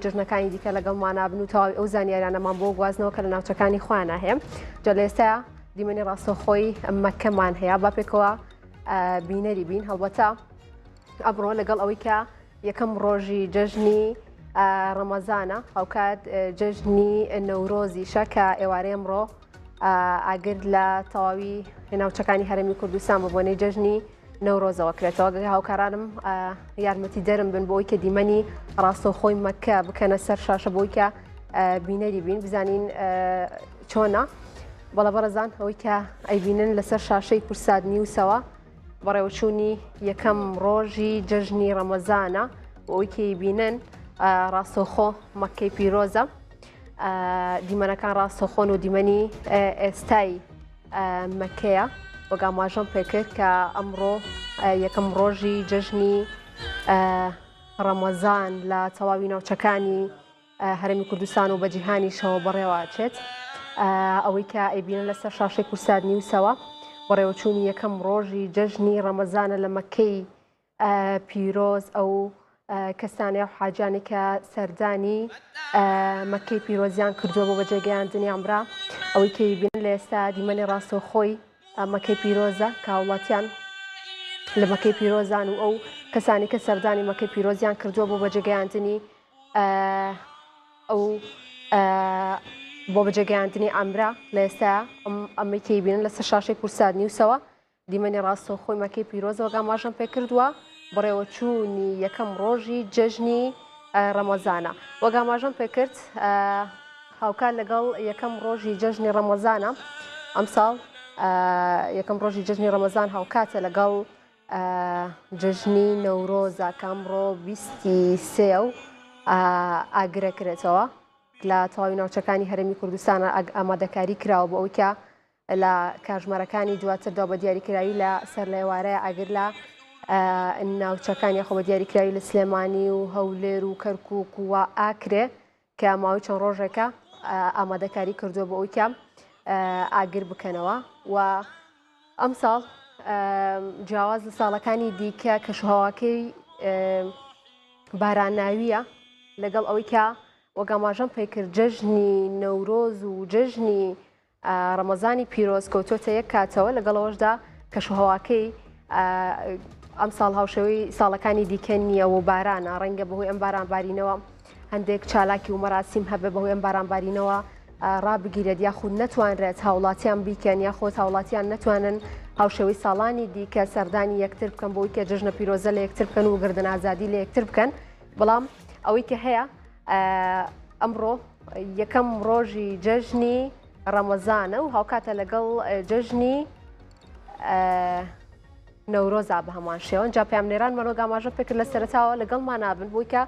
جژنەکانی دیکە لەگەڵمان نابن و تەواوی ئەو زانیاریانەمان بۆ گوازنەوە کە لە ناوچەکانی خۆیانە هەیە. جا لە ئێستا دیمەنی ڕاستەوخۆی مەکەمان هەیە با پێکەوە بینەری بین. هەڵبەتە ئەمڕۆ لەگەڵ ئەوەی کە یەکەم ڕۆژی جەژنی ڕەمەزانە هاوکات جەژنی نەورۆزیشە کە ئێوارەی ئەمڕۆ ئاگر لە تەواوی ناوچەکانی هەرێمی کوردستان بە بۆنەی جەژنی نەورۆزەوە کرێتەوە. هاوکارانم یارمەتی دەرم بن بۆی کە دیمەنی ڕاستەوخۆی مەکە بکەنە سەر شاشە بۆی کە بینەری بین بزانین چۆنە. بەڵە بەڕێزان ئەوەی کە ئەیبینن لەسەر شاشەی کورسات نیوسەوە بەڕێوەچوونی یەکەم ڕۆژی جەژنی ڕەمەزانە ئەوەی کە ئەیبینن ڕاستەوخۆ مەکەی پیرۆزە. دیمەنەکان ڕاستەوخۆن و دیمەنی ئێستای مەکەیە. وەگاماژەم پێکرد کە ئەمڕۆ یەکەم ڕۆژی جەژنی ڕەمەزان لە تەواوی ناوچەکانی هەرێمی کوردستان و بەجیهانیشەوە بەڕێوەچێت. ئەوەی کە ئەیبینن لەسەر شاشەی کورسات نیوسەوە بەڕێوەچوونی یەکەم ڕۆژی جەژنی ڕەمەزانە لە مەکەی پیرۆز ئەو کەسانەیە و حاجانی کە سەردانی مەکەی پیرۆزیان کردووە بۆ بەجێگەیاندنی ئەمرا. ئەوەی کە ئەیبینن لە ئێستا دیمەنی ڕاستەوخۆی مەکەی پیرۆزە کە هاوڵاتیان لە مەکەی پیرۆزان و ئەو کەسانی کە سەردانی مەکەی پیرۆزیان کردووە بۆ بەجێگەیاندنی ئەو بۆ بەجێگەیاندنی ئەمرا. لە ئێستا ئەمەی کە ئەیبینن لەسەر شاشەی کورسات نیوسەوە دیمەنی ڕاستەوخۆی مەکەی پیرۆزە وەگاماژەم پێ کردووە بەڕێوەچوونی یەکەم ڕۆژی جەژنی ڕەمەزانە. وەگاماژەم پێکرد هاوکار لەگەڵ یەکەم ڕۆژی جەژنی ڕەمەزانە ئەمساڵ یەکەم ڕۆژی جەژنی ڕەمەزان هاوکاتە لەگەڵ جەژنی نەورۆزە کە ئەمڕۆ 23 و ئاگرەکرێتەوە لە تەواوی ناوچەکانی هەرێمی کوردستانە ئامادەکاری کراوە بۆ ئەوەی کە لە کاژمارەکانی دواتردا بە دیاریکراوی لە سەر لە ئێوارەیە ئاگر لە ناوچەکانی خۆ بە دیاریکراوی لە سلێمانی و هەولێر و کەرکووک و ئاکرێ کە ماوەی چەند ڕۆژێکە ئامادەکاری کردووە بۆ ئەوەی کە ئاگر بکەنەوە. و ئەم ساڵ جیاواز لە ساڵەکانی دیکە کەشوهەواکەی باراناویە لەگەڵ ئەوەی کە وەگاماژەم پێکرد جەژنی نەورۆز و جەژنی ڕەمەزانی پیرۆز کەوتۆتە یەک کاتەوە لەگەڵەوەشدا کەشوهەواکەی ئەم ساڵ هاوشێوەی ساڵەکانی دیکە نییە و بارانە ڕەنگە بەهۆی ئەم بارانبارینەوە هەندێک چالاکی و مەراسیم هەبێ بەهۆی ئەم بارانبارینەوە ڕابگیرێت یاخود نەتوانرێت هاوڵاتیان بیکەن یاخۆت هاوڵاتیان نەتوانن هاوشێوەی ساڵانی دیکە سەردانی یەکتر بکەن بۆی کە جژنە پیرۆزە لە یەکتر بکەن و گردن ئازادی لە یەکتر بکەن. بەڵام ئەوەی کە هەیە ئەمڕۆ یەکەم ڕۆژی جەژنی ڕەمەزانە و هاوکاتە لەگەڵ جەژنی نەورۆزا بە هەمان شێوە. جا پامنێران مەرۆگاماژە پێکرد لە سەرەتاوە لەگەڵمان نابن بۆی کە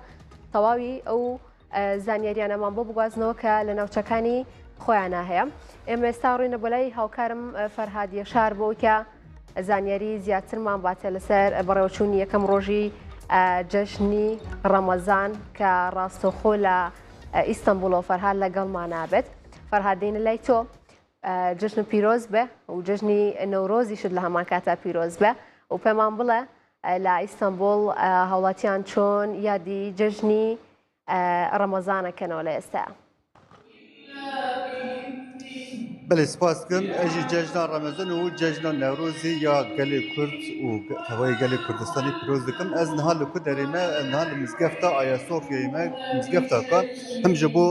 تەواوی ئەو زانیاریانەمان بۆ بگوازنەوە کە لە ناوچەکانی خۆیانە هەیە. ئێمە ئێستا ڕووینە بۆ لای هاوکارم فەرهاد یەشار بۆ کە زانیاری زیاترمان باتە لەسەر بەڕێوەچوونی یەکەم ڕۆژی جەژنی ڕەمەزان کە ڕاستەوخۆ لە ئیستانبولەوە. فەرهاد لەگەڵمان نابێت. فەرهاد دێنە لای تۆ جژن پیرۆز بێ و جژنی نەورۆزیشت لە هەمان کاتا پیرۆز بێ و پێمان بڵێ لە ئیستانبول هاوڵاتیان چۆن یادی جەژنی ڕەمەزانەکەنەوە لە ئێستا. بله سپاس کن اجی جشن رمضان و جشن نوروزی یا گل کرد و هوای گل کردستانی پیروز دکم از نهال کو درمه نهال مزگفتا آیا صوفیا ما مزگفتا کن هم جبو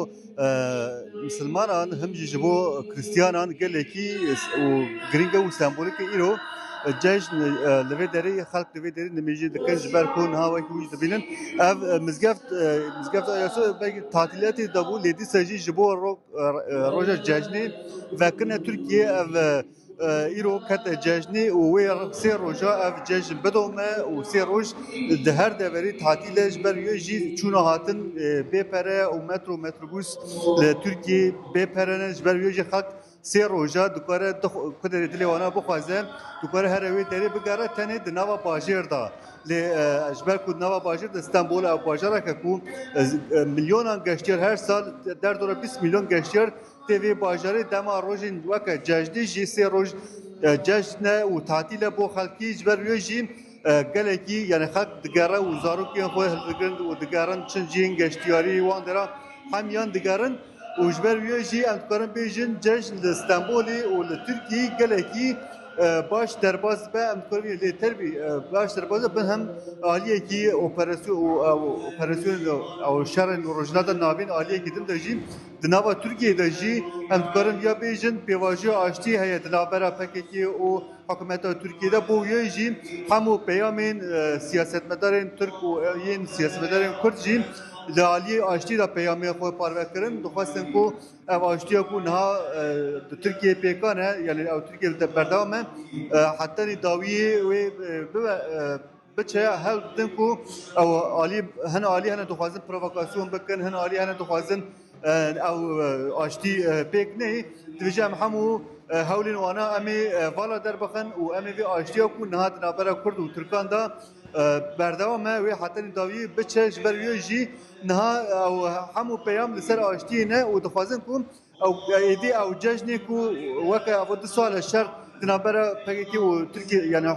مسلمانان هم جبو کریستیانان گل کی و گرینگا و سمبولیک ایرو جشن لوی دری خلق لوی دری نمیجی دکن جبر کن هوای کوی دبینن اف مزگفت آیا صوف بگی تعطیلاتی دبو لیدی سجی جبو روز جشنی و کنه ترکیه اف ایرو کت جشنی و وی سه روزا اف جشن بدومه و سه روز ده هر دوری تعطیلش بر یوجی چون هاتن بپره و متروبوس ترکیه بپرنش بر یوجی خلق سه روزا دکاره کدر دلیوانا بخوازه دکاره هر وی دری بگره تنه دنوا باجر دا ل اجبر کود نوا باجر استانبول او باجره که کو میلیونان گشتیر هر سال در دوره 20 میلیون گشتیر تیوی باجره دما روزین وقت جشنی جی سه روز جشن و تعطیل بو خلقی اجبر یوجی gelekî yani xalq digere û zarokên xwe hildigirin û digerin çin cihên geştiyarî wan dera hemiyan digerin û ji ber wê jî em dikarin bêjin cejn li Stenbolê û li Tirkiyeyê gelekî baş derbas be em dikarin lê terbî baş derbas bin hem aliyekî operasyon ew şerên rojnata navîn aliyekî din de jî di nava Tirkiyeyê jî em dikarin ya bêjin pêvajoya aştî heye di navbera PKK û hikûmeta Tirkiyeyê bo wê jî hemû peyamên siyasetmedarên Türk û yên siyasetmedarên Kurd jî li aliyê aştî da peyamê xwe parvekirin dixwastin ku ev aştiya ku niha di Tirkiyeyê pêkan e yani ew Tirkiye li berdewam e hetenî dawiyê wê bibe biçe hewl bidin ku ew alî hin alî hene dixwazin provokasyon bikin hin alî hene dixwazin ew aştî pêk neyê dibêje em hemû hewlên wana em ê vala derbixin û em ê vê aştiya ku niha di navbera Kurd û Tirkan da berdewam e wê hetenî dawiyê biçe ji ber wê jî niha ew hemû peyam li ser aştiyê ne û dixwazin ku ew êdî ew cejnê ku weke ev di sala şer di navbera PKK û Tirkiye yani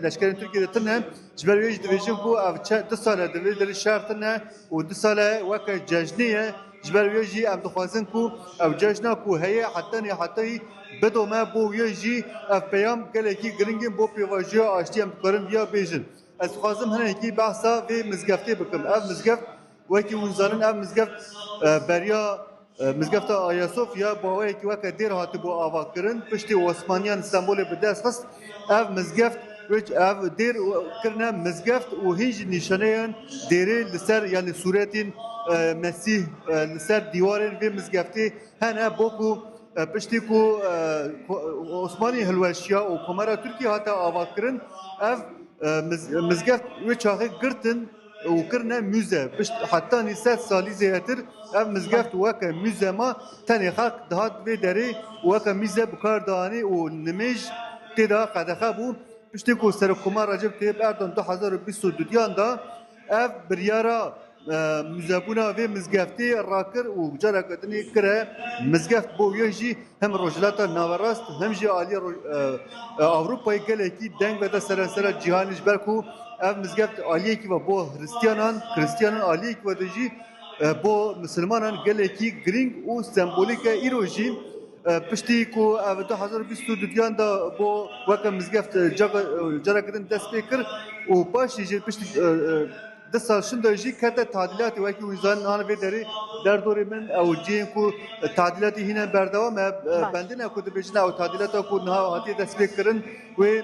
leşkerên Tirkiyeyê de tune ji ber wê jî dibêjin ku ev 2 sale di vê derê şer tune û 2 sale weke cejnê ye ji ber wê jî em dixwazin ku ev cejna ku heye hetenî hetayî bidome bo wê jî ev peyam gelekî giringên bo pêvajoya aştî em dikarin viya bêjin. Ez dixwazim hinekî behsa vê mizgeftê bikim. Ev mizgeft wekî hûn zanin ev mizgeft beriya mizgefta Ayasofya bawayekî weke dêr hatibû avakirin piştî Osmaniyan Stenbolê bi dest xist ev mizgeft ev dêr kirine mizgeft û hîn jî nîşaneyan dêrê li ser yani sûretên Mesîh li ser dîwarên vê mizgeftê hene bo ku piştî ku Osmanî hilweşiya û Komara Tirkiye hata avakirin ev mizgeft wê çaxê girtin û kirine müze heta nîset salî zêtir ev mizgeft weke müze ma tenê xalq dihat vê derê weke müze bikar danî û nimêj têda qedexe bû piştî ku Serokkomar Recep Tayyip Erdogan 2022 da ev biryara müzebûna vê mizgeftê rakir û careke dinê kire mizgeft bo wê jî hem rojhilata nawerast hem jî aliyê Ewropayê gelekî deng vede serensera cîhanê ji ber ku ev mizgeft aliyekî ve bo Hristiyanan aliyekî ve de jî bo Müslümanan gelekî giring û sembolîk e îro jî piştî ku ev 2022 da bo weke mizgeft careke din dest pê kir û paşî jî piştî di sal şinda jî kete tadilatê wekî wîzan an vê derê derdorê min ew cihên ku tadilatê hîne berdewam e bendîne ku dibêjin ew tadilata ku niha hatiye dest pê kirin wê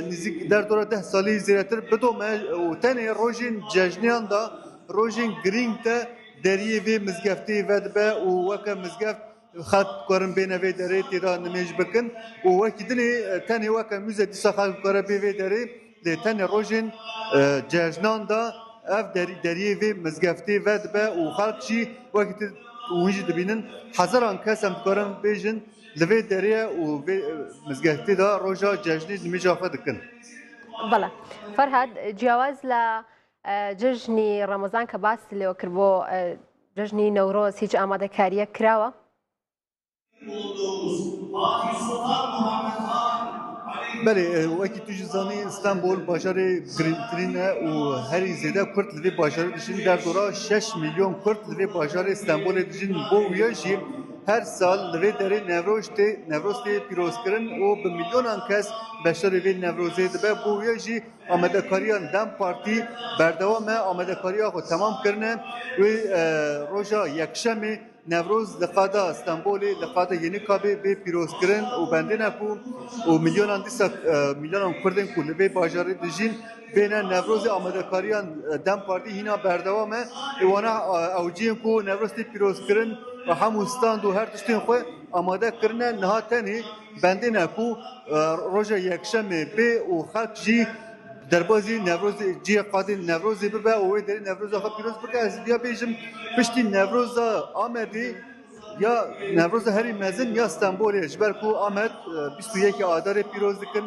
nîzik derdora 10 salî zêdetir bidome û tenê rojên cejniyan da rojên girîng te deriyê vê mizgeftê ve dibe û weke mizgeft xalq dikarin bêne vê derê têda nimêj bikin û wekî dinê tenê weke müze dîsa xalq dikare bê vê derê lê tenê rojên cejnan da ev deriyê vê mizgeftê ve dibe û xalq jî wekî hûn jî dibînin hezaran kes em dikarin bêjin li vê derê û vê mizgeftê da roja cejnê nimêja xwe dikin. بەڵێ فەرهاد جیاواز لە جژنی ڕەمەزان کە باسی لێوە کرد بۆ جژنی نەورۆز هیچ ئامادەکاریە کراوە؟ بله وکی تو جزانی استانبول باجاری گرینترین و هری زیاده کرد لوی باجاری دشین در دورا 6 میلیون کرد لوی باجاری استانبول دشین بو ویاجی هر سال لوی دری نوروز پیروز کردن و به میلیونان کس بشر وی نوروزی دبه بو ویاجی آماده کاریان دم پارتی بردوام آماده کاریا خود تمام کردن و روزا یکشنبه نوروز لقادا استانبولی لقادا یعنی کابی به پیروز کردن و بنده نکو و میلیونان دیسا میلیونان کردن کلی به باجاری دژین بین نوروز آماده کاریان دم پارتی هینا بردوامه وانا اوجین کو نوروز پیروز کردن و هموستان دو هر تشتین خو آماده کردن نهاتنی بنده نکو روزا یکشنبه به و خلق جی دربازی نوروز جی قادین نوروزی به اوی دری نوروز آخر پیروز بکه از بیا بیشم پشتی نوروز آمدی یا نوروز هری مزن یا استانبولی جبر کو آمد 21 آذر پیروز دکن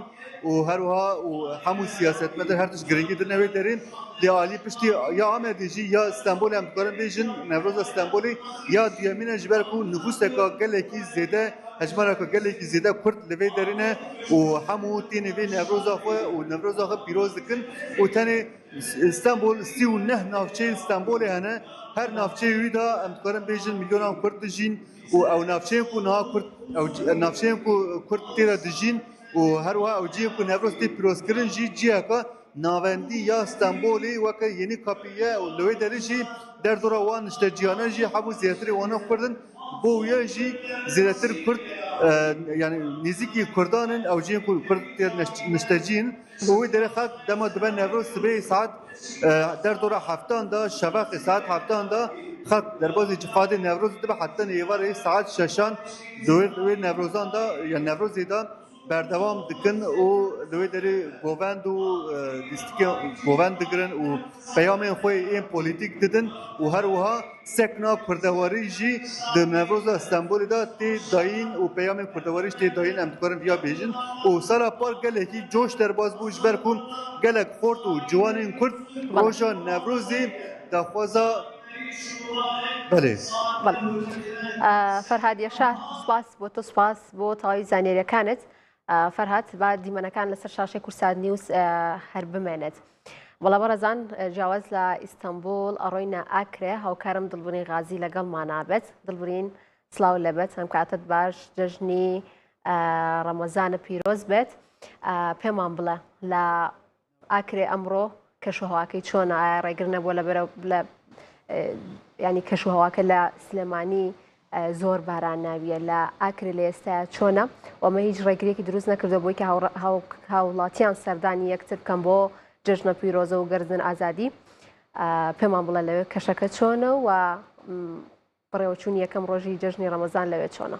و هر وها و همون سیاست مدر هر تش گرینگی در نوی درین لعالی پشتی یا آمدیجی یا استانبول هم دارن بیشن نوروز استانبولی یا دیامین جبر کو نفوس کا گله کی زیاده هجمارا کا گله کی زیاده کرد لوی درینه و همو تین وی نوروز آخو و نوروز آخو پیروز کن و تنه استانبول 39 نافچه استانبول هنه هر نافچه ویدا هم دارن بیشن میلیون هم کرد دجین و او نافچه کو نه کرد او نافچه کو کرد تیرا دجین و هر وها او جی کو نوروز تی پیروز کردن جی که ناوندی یا استانبولی وکه یعنی کاپیه و لوی دریجی در دورا وان اشتجیانه جی حبو زیاتری وانا کردن بو یا جی زیاتر کرد yani niziki Kurdanın او جی کرد نشتجین و در خط دما دبن نوروز سبی ساعت در دورا هفتان دا شبق ساعت هفتان دا خط در بازی جفاد نوروز دبه حتی نیوار ساعت ششان دوی نوروزان دا یا نوروزی دا بردوام دکن و دوی داری گووند و دیستیک گووند دکرن و پیام خوی این پولیتیک دیدن و هر وها سکنا کردواری جی در نوروز استانبول دا تی داین و پیام کردواریش تی داین امتکارن بیا بیجن و سالا پار گله کی جوش در باز بوش برکن گله خورد و جوانین کرد روشا نوروزی دخوازا بله فرهاد یشار سپاس بۆ تۆ سپاس بۆ تەواوی زانیاریەکانت فەرهاد با دیمەنەکان لەسەر شاشەی کورسات نیوز هەر بمێنێت وەڵا بەڕێزان جیاواز لە ئیستانبول ئەڕۆینە ئاکرێ هاوکارم دڵبرین غازی لەگەڵمان نابێت دڵبرین سلااو لەبێت ئەم کاتت باش جەژنی ڕەمەزانە پیرۆز بێت پێمان بڵێ لە ئاکرێ ئەمڕۆ کەشوهەواکەی چۆنە ئایا ڕێگر نەبووە لە ینی کەشوهەواکە لە سلێمانی زۆر باران ناویە لە ئاکرێ لە ئێستاە چۆنە وەمە هیچ ڕێگرێکی دروست نەکردو بۆی کە هاوڵاتیان سەردانی یەکتر بکەم بۆ جژنە پیرۆزە و گەردن ئازادی پێمان بڵێ لەوێ کەشەکە چۆنە و بڕێوەچوون یەکەم ڕۆژی جژنی ڕەمەزان لەوێ چۆنە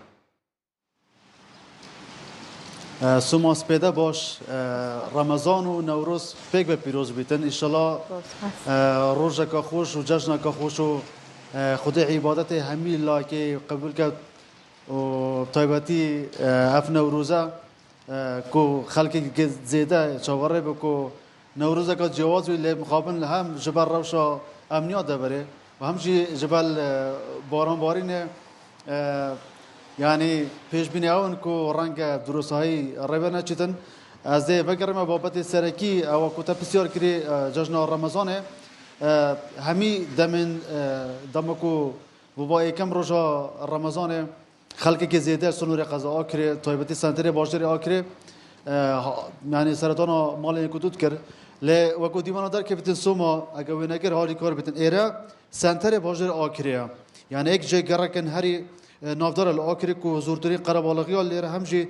سوما سپێدە باش ڕەمەزان و نەورۆز پێک بە پیرۆز بیتن ئیشەڵا ڕۆژێکە خۆش و جەژنەکە خۆش و خودی عیبادەتی هەمی لاکێ قبول کرد و تایبەتی ئەف نەورۆزە کو خەڵکێکی زێدە چاوەڕێ بە کو نەورۆزەکە جیاواز لێ مخابن هەم ji ber rewşa emniya deverê و hem jî ji ber baranbarînê yani pêşbînî ew in ku renge durûsahî rêve neçîtin ez ê vegerime babetê serekî ew ku te pisyar kirî cejna Remezanê hemî demên dema ku bi yêkem roja Remezanê xelkekî zêde sunûrê qeza akirê taybetî senterê bajarê akirê yani seretana malên ku dût kir lê wekû dîmana derkevitin Soma ege wê nekir halî kar bitin êre senterê bajarê akirê ye yani ek jê gerekin herî navdara li akirê ku zûrtirîn qerebalixiya lêre hem jî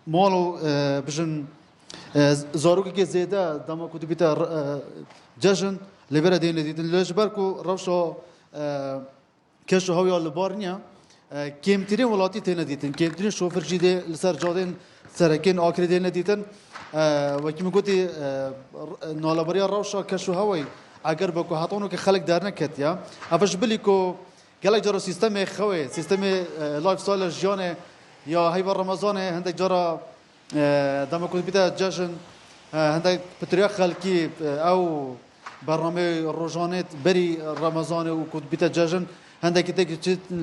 mal û bijin zarokekî zêde dema ku dibîte cejin li vere dêne dîtin lê ji ber ku rewşa keş û hewya li bar niye kêmtirîn welatî têne dîtin kêmtirîn şofir jî dê li ser cadên serekên akirê dêne dîtin wekî min gotî nalaberiya rewşa keş û hewayê eger be ku hetanokê xelek derneketiye ev ji bilî ku gelek cara sîstemê xewê sîstemê lifestyle jiyanê ya heyva Remezanê hindek cara dema ku dibîte cejin hindek pitiriya xelkî ew bername rojanê berî Remezanê û ku dibîte cejin hindekî te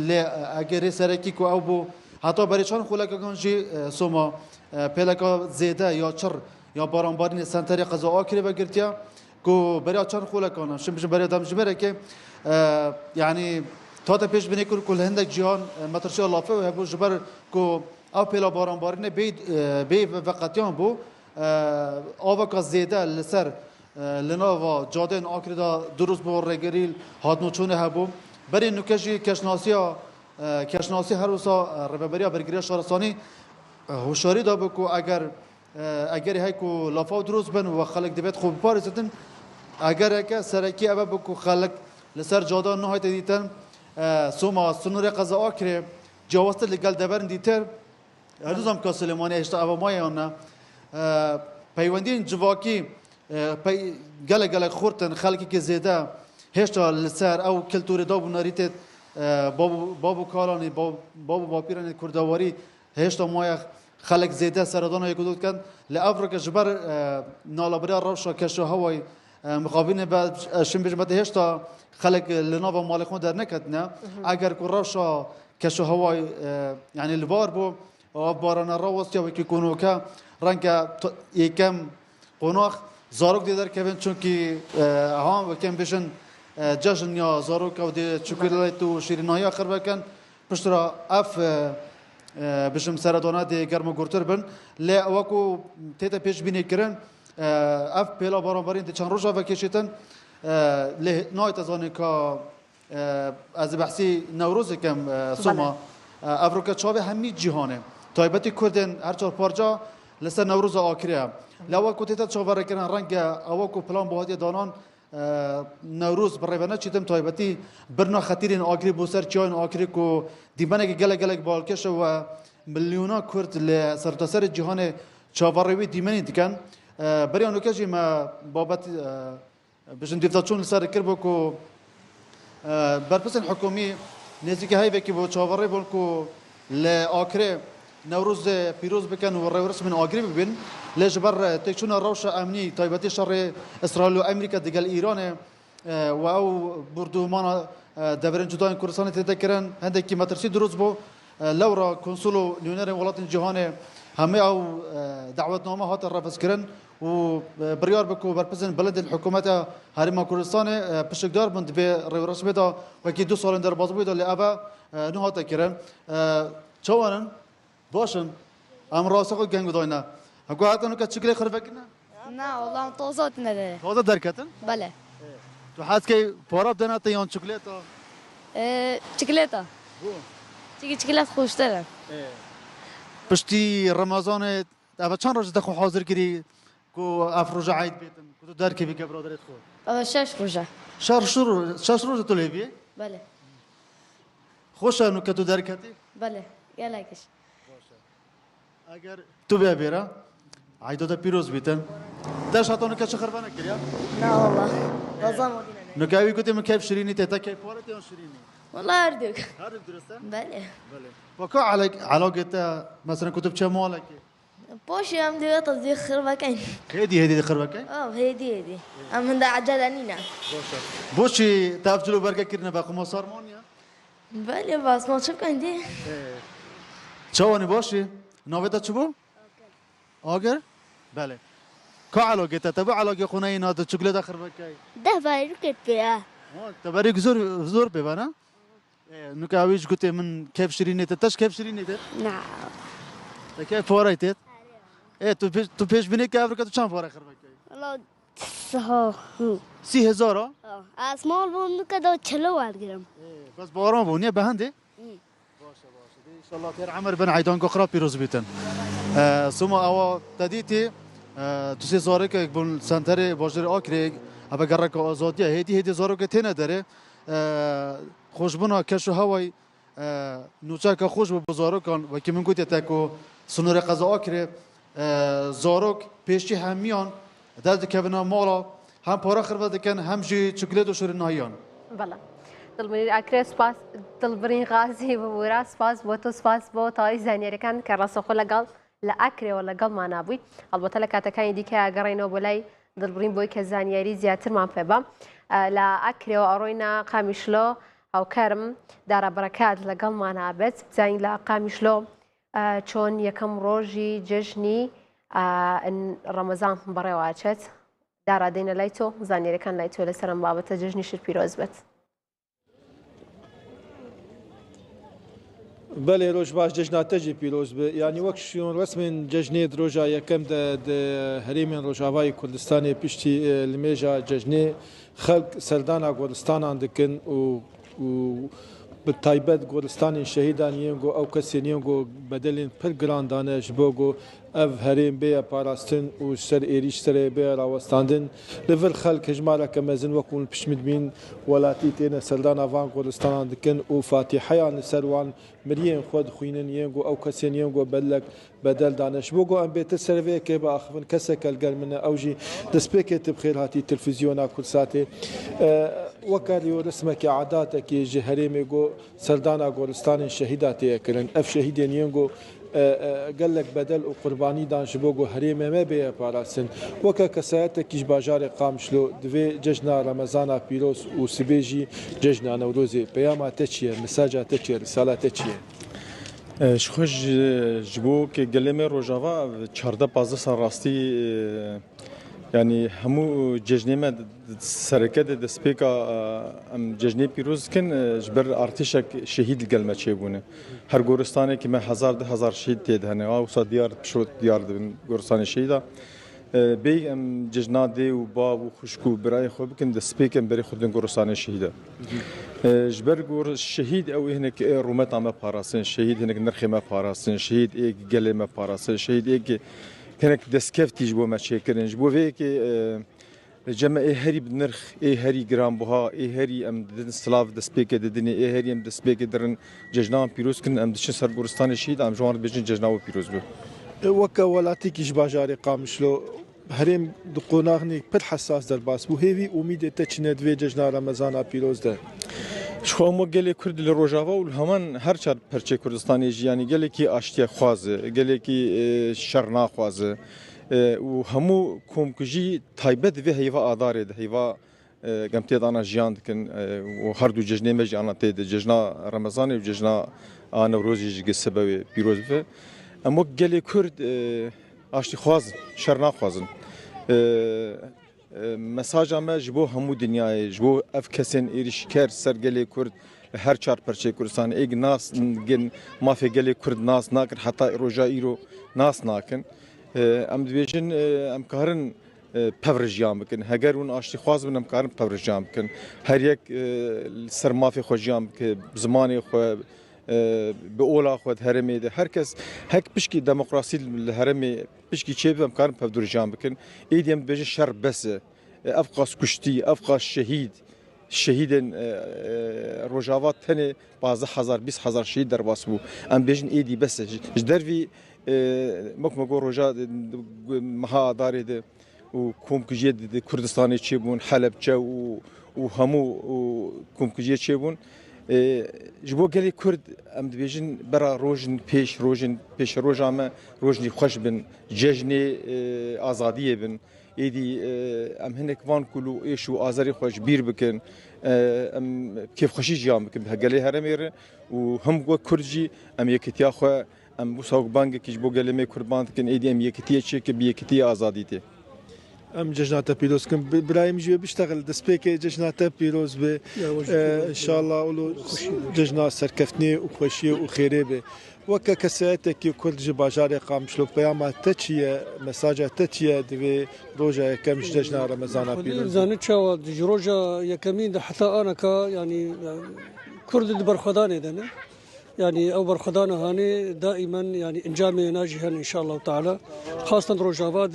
lê egerê serekî ku ew bû heta berêçan xulekakan jî Soma pêleka zêde ya çir ya baranbarînê senterê qeza akirê vegirtiye ku beriya çand xulekana şim ji beriya demjimêrekê yani Tata pêşbînê kir ku li hindek cihan metirçeya lafê hebû ji ber ku ew pêla baranbarînê bê veqetiyan bû aveka zêde li ser li nava cadên akirê da durust bû rêgerî hatnoçûnê hebû berê nûke jî keşnasî her wisa rêveberiya bergiriya şaristanî hişyarî da bû ku egerê hey ku lafa durust bin ve xelek dibêt xwe biparêzin egereke serekî ev bû ku xelek li ser cadan nihayete dîtin Soma sunûrê qeza akirê cawaztir li gel deverin dîtir herdû ka Silêmanî hêşta ev mayan ne peywendiyên civakî gelek xurtin xelkekî zêde hêşta li ser ew kiltûrê da bû narîtê babû kalanê babû bapîranê kurdewarî hêşta maya xelek zêde seredana yekû dikin li ev reke ji ber nalaberiya rewşa keşa hewayê مقابلين بعد شن بجمته هشتا خلق لنوفا مالكون در نكتنا اگر كراشا كشو هواي يعني البار بو بارنا روست يا ويكونوا كا رانكا يكم قناخ زاروك دي در كبن چونكي هم وكم بشن جشن يا زاروك او دي شوكولاتو شيرينايا خربكن پشترا اف بشم سردانات دي گرم گورتر بن لا وكو تيتا پیش بینی کرن اف پیلا بارانبارین دی چند روزا وکشیتن له نایت ازانی که از بحثی نوروز کم سوما افریقا چاوی همی جهانه تایبتی کردن هر چهار پارجا لسه نوروز آکریه لوا کو تیتا چاور کردن رنگ اوا کو پلان بهادی دانان نوروز برای بنا چیدم تایبتی برنا خطیرین آکری بوسر چاین آکری کو دیمانه که گله گله بالکش و میلیونا کرد لسرتاسر جهان چاوروی دیمانی دیکن برای آنو که ما بابت بشن دیفتاشون لسر کربو کو برپسن حکومی نزدیک های بکی با چاوری بون کو لآکره نوروز پیروز بکن و رئیس من آگری ببین لجبر تکشون روش امنی تایبتی شر اسرائیل و امریکا دیگر ایران و او بردومان دبرن جدای کردستان تذکرن هندی که مترسی دروز بو لورا کنسولو نیونر ولات جهان همه او دعوتنامه هات رفض کردن و بريار بكو برپزن بلد الحكومة هرم كردستان بشكدار بند به رئيس بيدا وكي 2 سال در باز بيدا لأبا نهاتا كرن چوانن باشن ام راسخو گنگ داینا هكو هاتنو كتشكلي خرفكنا نه والله توزات نداره توزا دركتن بله تو حاس كي پورا دنا تيون چوكليتا چکلیتا چکلات خوشتره پشتي رمضان ابا چند روز دخو حاضر كري کو افروجا عيد بيتن كنت دار كيف برادرت خو بابا 6 روزه شهر روز تو ليبي بله خوش انو كتو دار كتي بله یلاکش اگر تو بیا بیرا عیدو دا پیروز بیتن داش هاتونو که چه خربانه کریا نه والله رمضان مدینه نو کاوی کوتی من کیف شیرینی تا کیف پارت اون شیرینی والله اردوك هر درسته بله بله وكو علاقه مثلا كتب چه مالك بوشي ام دي تصديق خربكين هدي خربك هدي ام هندا عجلانينا بوشي تافجلو بركه كرنا باقو مصار مونيا بله بس ما شوف كان دي چواني بوشي نوبتا چبو آگر بله که علاقه تبع علاقه خونه اینا تو چکله داخل بکی ده باید که بیا تبریک زور ببنا نوکه اویش گوته من کیف شیرینی تش کیف شیرینی نه تا کیف فورای تید تو پیش بینی که افریقا تو چند فورای خرب بکی والله 30,000 اسمال بوم که دو چلو وارگیرم بس باران بونیه بهنده باشه ان شاء الله تیر عمر بن عیدان گخرا پیروز بیتن سوما او تدیتی تو سه زاره که بون سنتر باجر آکری ابا گرک آزادی هدی زارو که تنه داره خوشبونا کشو هوای نوچا که خوش به زارو کن و که من گویی تاکو سنور قضا آکری زاروک پیشی همیان درد که بنا مالا هم پارا خربت کن هم جی چکلیت و شور نهایان بله دلبرین اکری سپاس دلبرین غازی و ورا سپاس بۆ تۆ سپاس بۆ تەواوی زانیاریەکان کە ڕاستەخۆ لەگەڵ لە ئاکرێەوە لەگەڵمان نابوویت ئەلبەتە لە کاتەکانی دیکە گەڕێنەوە بۆ لای دڵبرین بۆی کە زانیاری زیاترمان پێ بە لە ئاکرێەوە ئەڕۆینە قامیشلۆ هاوکارم دارا بەرەکات لەگەڵمان ئابێت بزانین لە قامیشلۆ چۆن یەکەم ڕۆژی جژنی ڕەمەزان بەڕێوەچێت دارا دێنە لای تۆ زانیاریەکان لای تۆ لەسەر ئەم بابەتە جژنی شت پیرۆز بێت. بله روش باش جشن تجی پیروز به یعنی وقتشون رسم جشنی روزا یکم د هریم روزاوای کردستان پیشتی لمیجا جشنی خلق سردان کردستان اندکن و بالتایبت کردستان شهیدان یینگو او کسی یینگو بدلین پر گراندانه جبوگو اف هریم بیا پاراستن و سر ایریش سر بیا راوستاندن لفل خلق هجمالا کمزن وکون پشمد بین ولاتی تین سردان آوان کردستان دکن و فاتحیان سروان مریم خود خوینن یینگو او کسی یینگو بلک بدل دانش بوگو ام بیت سروی که با اخوان کسی کلگر من اوجی دسپیک تبخیر هاتی تلفزیونا کل ساته وكاليو رسمك عاداتك جهريمي جو سردانا كردستان شهيداتي كلن اف شهيدين ينجو قال لك بدل وقرباني دانش بوغو هريمه ما بيه باراسن وكا كسايته كيش باجار قامشلو دوي ججنا رمضان بيروس وسبيجي ججنا نوروزي بياما تشيه مساجا تشيه رساله تشيه شخوش جبو که گلمه روجاوا 14-15 سال راستی يعني همو ججنه ما سرکت دسپیکا ام ججنه پیروز کن جبر ارتشک شهید الگلمه چه بونه هر گورستانه که ما 1000 شهید تید هنه او صد دیار بشوت دیار دن گورستان شهیدا بی ام ججنا دی و با و خوشکو برای خو بکن دسپیکم بری خودن گورستان شهیدا جبر گور شهید او هنک رومت ما پاراسن شهید هنک نرخ ما پاراسن شهید ای گلمه پاراسن شهید ای هنك دسكفتي جبو ما شكرن جبو فيك جمع هري بنرخ هري جرام بها هري ام دن سلاف دسبيك ددني هري ام دسبيك درن ججنان بيروز كن ام دش سر گورستان شهيد ام جوان بيجن ججناو بيروز بو وكا ولاتي كيش باجاري قامشلو هريم دقوناغني بد حساس در باس بو هيوي اميد تچنه دوي ججنا رمضان بيروز ده شو مو گلی کرد لروجاوا و همان هر چار پرچه کردستانی جیانی گلی کی آشتی خوازه گلی کی شرنا خوازه و همو کومکجی تایبت و هیوا آداره ده هیوا قمتی دانا جیان کن و هر دو ججنه مج آنا تید ججنا رمضان و ججنا آنا روزی جگ سبب پیروز و اما گلی کرد آشتی خواز شرنا خوازن مساج ما جبو همو دنیای جبو اف کسین ایریش کر سرگلی کرد هر چار پرچه کردستان ایگ ناس گن مافی گلی کرد ناس ناکن حتی روجا ایرو ناس ناکن ام دویجن ام کارن پورجیام بکن هگر اون آشتی خواز من ام کارن پورجیام بکن هر یک سر مافی خوجیام که زمانی خو به اولا خود هرمی ده هر کس هک پشکی دموکراسی الهرمی پشکی چه بیم کارم پفدور جام بکن ایدیم بجه شر بس افقاس کشتی افقاس شهیدن روجاوات تنه 15,000-20,000 شهید در باس بو ام بجن ایدی بس جدروی مکمگو روجا مها داره ده و کومکجی ده کردستانی چه بون حلب چه و همو کومکجی چه بون جبو گلی کرد ام دبیجن برا روزن پیش روزامه روزنی خوش بن ججنی آزادیه بن ایدی ام هنک وان کلو ایشو آزاری خوش بیر بکن ام کیف خوشی جام بکن هگلی هرمیر و هم گو کردجی ام یکتیا خو ام بو سوق بانگ کی جبو گلی می قربان کن ایدی ام یکتیا چه کی بی یکتیا آزادیته ام ججنات بيروز كم برايم جي بيشتغل دسبيك ججنات بيروز به ان شاء الله ولو ججنا سركفتني وخوشيه وخيري به وكا كساتك كل جباجاري قامشلو بياما تتشيه مساجا تتشيه دوي روجا كم ججنا رمضان بيروز زاني تشاو روجا يكمين حتى انا كا يعني كرد برخداني دنا يعني أو برخدانة هاني دائما يعني إنجامي ناجحا إن شاء الله تعالى خاصة روجافاد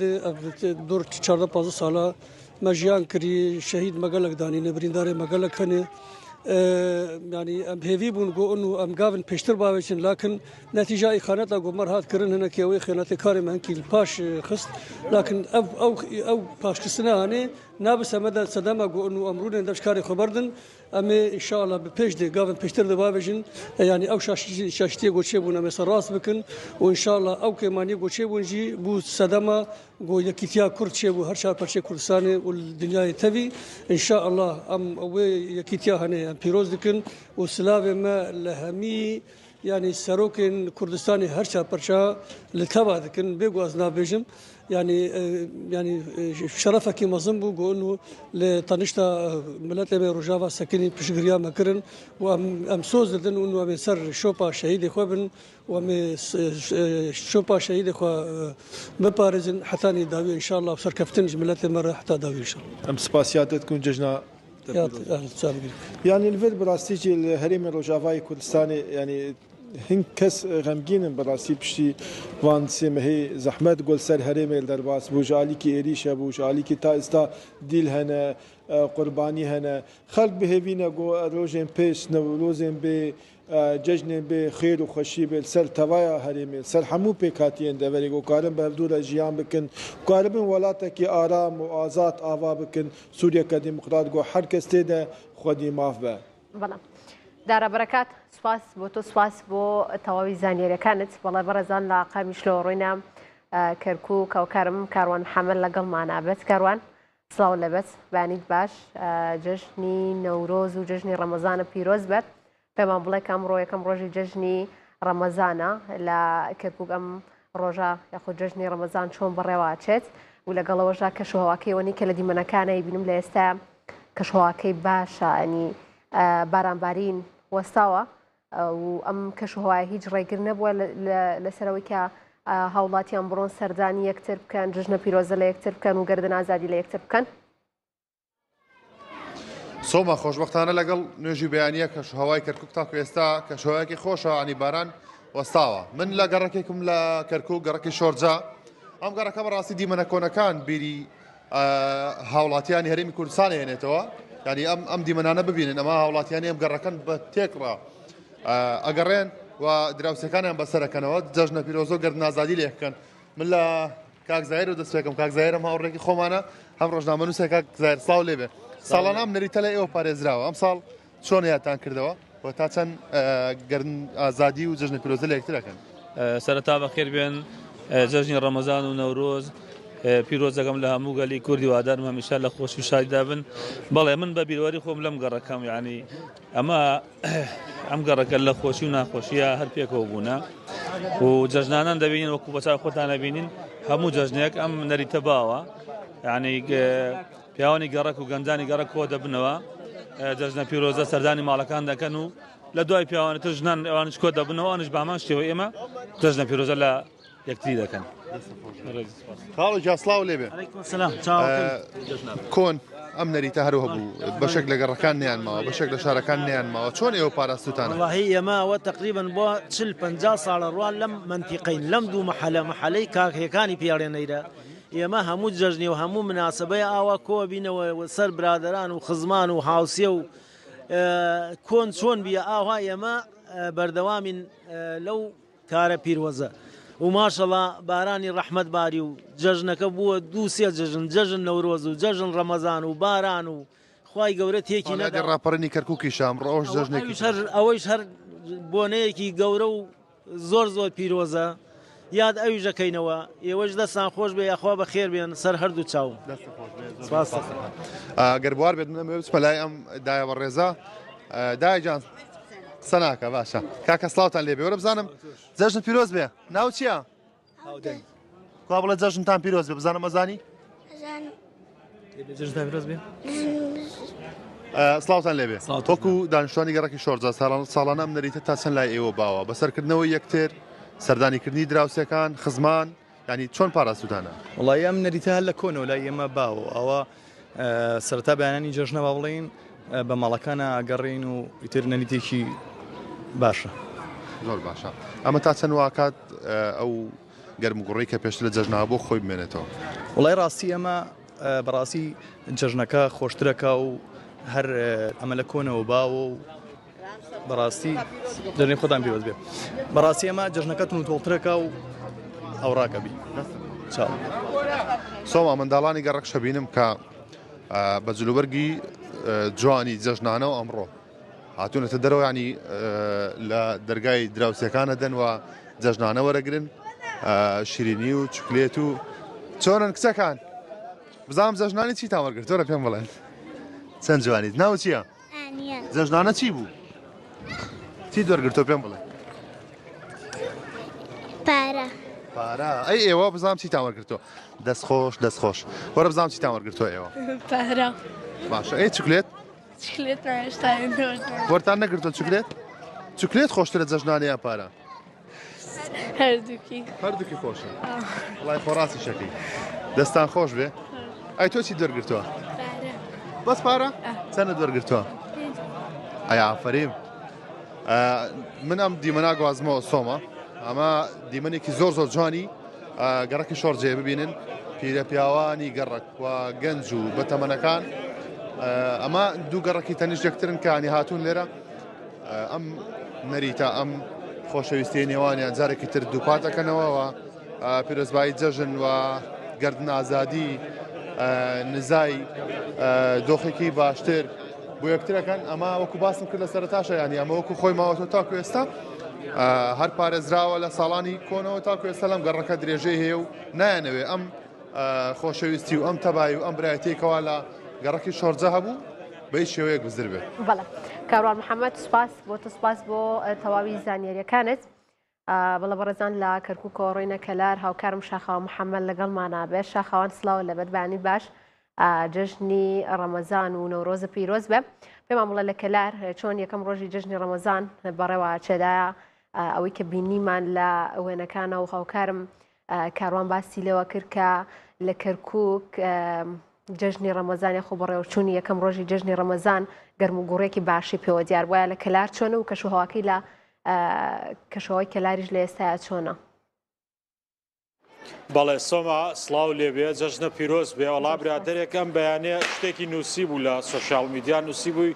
دور 14 سالة مجيان كري شهيد مقالك داني نبرين داري مقالك هني يعني ام هيفي بونغو انه ام قابن بيشتر باوشن لكن نتيجه اخانات اقو مرهات كرن هنا كيوي خيانات كاري مانكي الباش خست لكن او باش كسنا هاني نابس مدى صدام اقو انه امرون داش كاري خبردن امي ان شاء الله ببيش دي قابن بيشتر باوشن يعني او شاشتي قو شيبون ام راس بكن وان شاء الله او كيماني قو شيبون جي بو صدام قو يكيتيا كرد شيبو هر شهر برشي كردستاني والدنيا تبي ان شاء الله ام اوي يكيتيا هاني پیروز دکن و سلاو ما لهمی يعني سروكن كردستاني هرشا برشا لتبع دكن بيجو أزنا بيجم يعني شرفك مزنبو قولوا لطنشتا ملاتي رجافا سكني بشغريا مكرن وام سوز دن انه ام سر شوبا شهيد خوبن وام شوبا شهيد خو مبارزن حتى داوي ان شاء الله بسر كفتن ملاتي مره حتى داوي ان شاء الله ام سباسيات تكون ججنا يعني الفيل براستيجي الهرم الرجافاي كردستاني يعني هن كس غمجين براسي بشي وان سمهي زحمت قول سر هرم الدرباس بوجالي كي إريشة بوجالي كي تاستا ديل هنا قرباني هنا خلق بهيفينا قو روجين بيش نوروزين بي ججن به خیر و خوشی به سر توایا هریم سر همو پیکاتین دوری کو کارم به دور جیان بکن کارم ولاته کی آرام و آزاد آوا بکن سوریه کدی مقدار گو هر کس ده خودی ماف به بله دارە بەرەکات سوپاس بۆ تۆ سوپاس بۆ تەواوی زانیاریەکانت بەڵێ بەڕێزان لە قامیشلەوە ڕۆینە کەرکووک کاوکارم کاروان حەمل لەگەڵمانە بێت کاروان سڵاو لەبێت بانیت باش جژنی نەورۆز و جژنی ڕەمەزانە پیرۆز بێت پێمان بڵێ کەمڕۆ یەکەم ڕۆژی جژنی ڕەمەزانە لە کەرکووک ئەم ڕۆژە یاخود جژنی ڕەمەزان چۆن بەڕێواچێت و لەگەڵەوەژا کەشوهەواکەیەوەنی کە لە دیمەنەکانە بینم لە ئێستا کەشوهەواکەی باشە ئەنی بارانبارین وەستاوە و ئەم کەشوهەوای هیچ ڕێگر نەبووە لەسەرەوەی کە هاوڵاتیان بڕۆن سەردانی یەکتر بکەن جژنە پیرۆزە لە یەکتر بکەن و گەردن ئازادی لە یەکتر بکەن. سۆما خۆشبەختانە لەگەڵ نوێژی بەیانیە کەشوهەوای کەرکووک تاکو ئێستا کەشوهەوایەکی خۆشە ئەنی باران وەستاوە. من لە گەڕەکێکم لە کەرکووک گەڕەکی شۆرجا ئەم گەڕەکە بەڕاستی دیمەنە کۆنەکان بیری هاوڵاتیانی هەرێمی کوردستان هێنێتەوە ینی ئەم دیمەنانە ببینن ئەمە هاوڵاتیانی ئەم گەڕەکەن بە تێکڕا ئەگەڕێن و دراوسەکانیان بەسەرەکەنەوە جەژنە پیرۆزە و گەردن ئازادی لێ بکەن. من لە کاکزایر و دەستپێکم کاکزایرم هاوڕێکی خۆمانە هەم ڕۆژنامەنووسێ کاکزایر سڵاو لێبێ ساڵانام نەریتە لە ئێوە پارێزراوە ئەم ساڵ چۆن یاتان کردەوە و تا چەند گەردن ئازادی و جەژنە پیرۆزە لە یەکتر دەکەن. سەرەتا بەخێر بێن جەژنی ڕەمەزان و نەورۆز پیرۆزەکەم لە هەموو گەلی کوردی وادارم هەمیشە لە خۆشی و شادیدا بن. بەڵێ من بە بیرۆری خۆم لەم گەڕەکەم یعنی ئەم گەڕەکە لە خۆشی و ناخۆشیە هەر پێکەوە بوونە و جەژنانان دەبینین وەکو بەچاو خۆتان دەبینین هەموو جەژنێک ئەم نەریتە باوە یعنی پیاوانی گەڕەک و گەنجانی گەڕەک کۆ دەبنەوە جەژنە پیرۆزە سەردانی ماڵەکان دەکەن و لە دوای پیاوانێتە ژنان ئەوانش کۆ دەبنەوە ئەوانش بەهەمان شێوە ئێمە جەژنە پیرۆزە لە یەکتری دەکەن. کاڵ جاسڵاو لێبێ کۆن ئەم نەریتە هەروە بوو بەشێک لە گەڕەکان نیان ماوە بەشێک لە شارەکان نیان ماوە چۆن ئێوە پاراستوتانە؟ والله ئێمەوە تقریبا بۆ 40-50 ساڵە ڕوان لەم منتیقین لەم دوو مەحەلەی کاکەکانی پیاڕێنەیرە ئێمە هەموو جەژنی و هەموو مناسبەی ئاوا کۆ بینەوە سەر برادران و خزمان و هاوسێ و کۆن چۆن بیە ئاوا ئێمە بەردەوامین لەو کارە پیرۆزە و ماشەڵڵا بارانی ڕەحمەت باری و جەژنەکە بووە 2-3 جەژن نەورۆز و جەژن ڕەمەزان و باران و خوای گەورە تێکی نەدا ڕاپەڕینی کەرکووکی شامڕۆ ئەوەش هەر بۆنەیەکی گەورە و زۆر پیرۆزە یاد ئەوی ژەکەینەوە ئێوەش دەستان خۆش بێ یاخوا بە خێر بێن سەر هەردوو چاوم گەربوار بێت بەلای ئەم دایەوە ڕێزا دایجان سەناکە باشە کاکە سڵاوتان لێبێ وەرە بزانم جەژن پیرۆز بێ ناو چییە؟ کا بڵێ جەژنتان پیرۆز بێ بزانم ئەزانی؟ سڵاوتان لێبێ وەکو دانیشتوانی گەڕەکی شۆرجە ساڵانە ئەم نەریتە تا چەند لای ئێوە باوە بەسەرکردنەوەی یەکتر سەردانیکردنی دراوسەکان خزمان ینی چۆن پاراستوتانە؟ وڵی ئەم نەریتە هەر لە کۆنەوە لای ئێمە باوە ئەوە سەرەتا بەیانانی جەژنەوە بڵین بە ماڵەکانە ئاگەڕین و ئیتر نەریتێکی باشە زۆر باشە ئەمە تا چەند واکات ئەو گەرمگوڕی کە پێشتر لە جەژنەوە بۆ خۆی بمێنێتەوە وڵای ڕاستی ئەمە بەڕاستی جەژنەکە خۆشترەکە و هەر ئەمە لە کۆنەوە باوە و بەڕاستی دەرێن خۆتان پێوەست بێ بەڕاستی ئەمە جەژنەکەتون و تۆڵترەکە و ئەوڕاکەبی چاو سۆما منداڵانی گەڕەک شەبینم کە بە جلوبەرگی جوانی جەژنانەوە ئەمڕۆ هاتوونەتە دەرەوە ینی لە دەرگای دراوسەکانە دەن و جەژنانە وەرەگرن شیرینی و چکلێت و چۆنن کچەکان بزانم جەژنانی چی تاوەرگرتۆرە پێم بڵێن چەند جوانیت ناو چییە؟ جەژنانە چی بوو؟ چی دوەرگرتۆ پێم بڵێ؟ پارە ئەی ئێوە بزانم چی تاوەرگرتۆ دەستخۆش وەرە بزانم چی تاوەرگرتۆ ئێوە پارە باشە ئەی چکلێت؟ چکلێت ناشتاین وەرتان نەگرتۆ چکلێت خۆشترە جەژنانە یا پارە؟ هەردووکی خۆشە وڵای خۆڕاستی شەکەی دەستان خۆش بێ ئەی تۆ چی دوەرگرتووە؟ بەس پارە؟ چەندە دوەرگرتووە؟ ئەی ئافەریم من ئەم دیمەنا گوازمەوە سۆمە ئەمە دیمەنێکی زۆر جوانی گەڕەکی شۆرجێ ببینن پیرە پیاوانی گەڕک و گەنج و بەتەمەنەکان ئەمە دوو گەڕەکی تەنیش یەکترن کە هانی هاتوون لێرە ئەم نەریتە ئەم خۆشەویستی نێوانیان جارێکی تر دووپات دەکەنەوە و پیرۆزبایی جەژن و گەردن ئازادی نزای دۆخێکی باشتر بۆ یەکترەکەن ئەمە وەکو باسم کرد لە سەرتاشە ینی ئەمە وەکو خۆی ماوەتەوە تاکو ئێستا هەر پارێزراوە لە ساڵانی کۆنەوە تاکو ئێستا لەم گەڕەکە درێژەی هەیە و نایەنەوێ ئەم خۆشەویستی و ئەم تەبایی و ئەم برایەتێکەوە لە گەڕەکی شۆرجە هەبوو بەی شێوەیەک بزر بێت. بەڵێ کاروان محەممەد سوپاس بۆ سپاس بۆ تەواوی زانیاریەکانت. بەڵە بەڕێزان لە کەرکووکەوە ڕۆینە کەلار هاوکارم شاخەوە محەممەد لەگەڵمانە بێت. شاخەوان سلااو لە بەدبانی باش جژنی ڕەمەزان و نەورۆزە پیرۆز بێ. پێمان بڵێ لە کەلار چۆن یەکەم ڕۆژی جژنی ڕەمەزان بەڕێوە چێدایە ئەوەی کە بینیمان لە وێنەکانە و هاوکارم کاروان باسی لێوە کرد کە لە کەرکووک جژنی ڕەمەزانی خۆ بەڕێوەچوونی یەکەم ڕۆژی جژنی ڕەمەزان گەرم و گوڕێکی باشی پێوە دیار وایە لە کەلار چۆنە و کەشوهواکەی لە کەشەوەی کەلاریش لە ئێستاە چۆنە؟ بەڵێ سۆما سڵاو لێبێ جەژنە پیرۆز بێ وڵا برادێکم بەیانێ شتێکی نووسی بوو لە سوۆشال میدیا نووسی بووی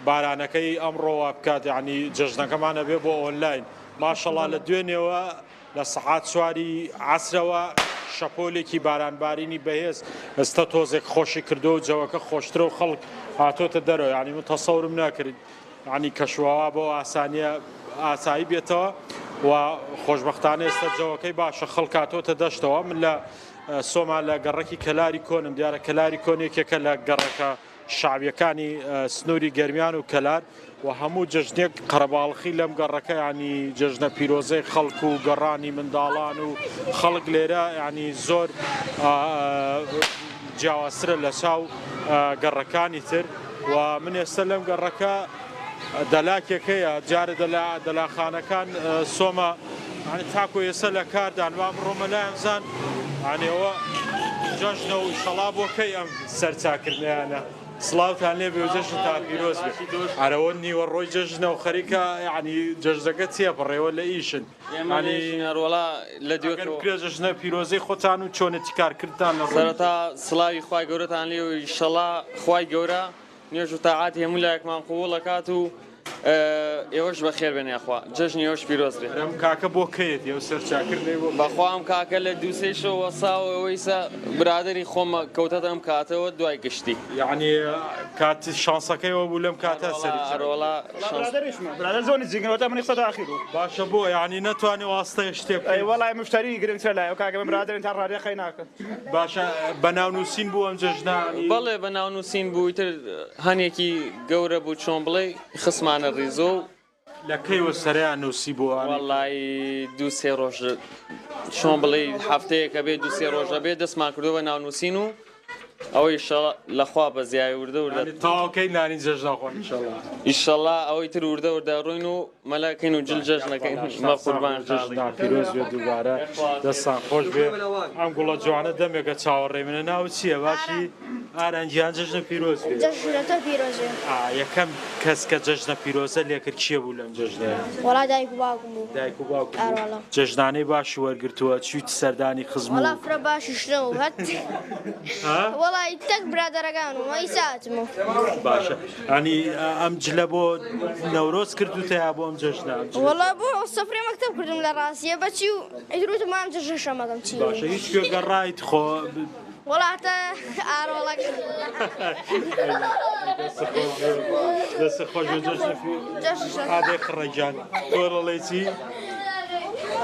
بارانەکەی ئەمڕۆوە بکات ینی جەژنەکەمانە بێ بۆ ئۆنلاین ماشەڵا لە دوێنێەوە لە سەعات چواری عسرەوە شەپۆلێکی بارانبارینی بەهێز ئێستا تۆزێک خۆشی کردو و جەوەکە خۆشترە و خەڵک هاتۆتە دەرەوە ینی من تەسەورم ناکرد ینی کەشوواوە بۆ ئاسانیە ئاسایی بێتەوە و خۆشببختانە ئێستا جەوەکەی باشە خەڵکاتۆتە دەشتەوە من لە سۆما لە گەڕەکی کەلاری کۆنم دیارە کەلاری کۆنێکێکە لە گەڕەکە شعبیەکانی سنووری گەرمیان و کەلار و هەموو جژنێک قەرەباڵخی لەم گەڕەکە ینی جژنە پیرۆزەی خەڵک و گەڕانی منداڵان و خەڵک لێرە ینی زۆر جیاوازترە لە چاو گەڕەکانی تر و من ئێستا لەم گەڕەکە دەلاکێکەیە جارە دەلاخانەکان سۆمە تاکو ئێستا لە کاردان وام ڕۆمەلایەنزان ئەوە جەژنە و شەڵا بۆکەی ئەم سەرچاکردنیانە سڵاوتان لێ بێ و جەژن تا پیرۆز بێت ئەرەوە نیوە ڕۆی جەژنە و خەریکە ینی جەژنەکە چێ بڕێوە لە ئیشن هەروەڵا لە دوێکرێ جەژنە پیرۆزەی خۆتان و چۆنەتی کارکردتان لە سەرەتا سڵاوی خوای گەورەتان لێ و ئیشەڵا خوای گەورە نوێژ و تاعاتی هەموو لایەکمان قووڵ دەکات و ئێوەش بەخێر بێنێ خوا جەژنی ئێوەش پیرۆز بێت. ئەم کاکە بۆ کەیت ئێوە سەرچاکردنی بۆ بەخوام کاکە لە دووسێشەوە وەساو ئەوەیسە برادری خۆمە کەوتەتە ئەم کاتەوە دوای گشتی یعنی کات شانسەکەیەوە بوو لەم کاتە سەری هەروەڵا برادر زۆنی جگەوەتە منی قسە ئاخیر و باشە بۆ یعنی نەتوانێ واستەی شتێک وەڵای مشتری گرنگتر لای و کاکە برادرین تا ڕادێ خەی ناکەن باشە بەناونووسین بوو ئەم جەژنانی بەڵێ بەناونووسین بوو تر هەنێکی گەورە بوو چۆن بڵێ خسمانە ڕیزۆ لە کەیوە سەریان نووسی بووە وەڵای دوو سێ ڕۆژ چۆن بڵێ هەفتەیەکە بێت دوو سێ ڕۆژە بێت دەستمان کردو بە ناونووسین و ئەوەی لەخوا بە زیای وردە وردە تاواکەی نانی جەژنەخۆن ئیشەڵا ئەوەی تر وردە وردە ڕووین و مەلاکەین و جل جەژنەکەین مە قوربان جەژنا پیرۆز بێت دووبارە دەستان خۆش بێ ئەم گوڵە جوانە دەمێکە چاوەڕێ منە ناو چییە باشی ئارانجیان جەژنە پیرۆز بێت یەکەم کەس کە جەژنە پیرۆزە لێکرد چییە بوو لەم جەژنەیە وەڵا دایک و باوکم بوو دایک و باوک جەژنانەی باشی وەرگرتووە چیت سەردانی خزم وەڵا فرە باشی شنە و هەت وەڵی تەک برادەرەکان و مای ساعتم باشە ئەنی ئەم جلە بۆ نەورۆز کردوتەیە بۆ ئەم جەژنە وەڵا بۆ سەفرەی مەکتەب کردم لە ڕاستیە بەچی و ئیدروتم مام جەژنە شەمەکەم چی باشە هیچ کوێ گەڕایت خۆ وەڵا هەتە ئارۆڵەک دەستە خۆش ئادەی خڕەجان تۆڕەڵێ چی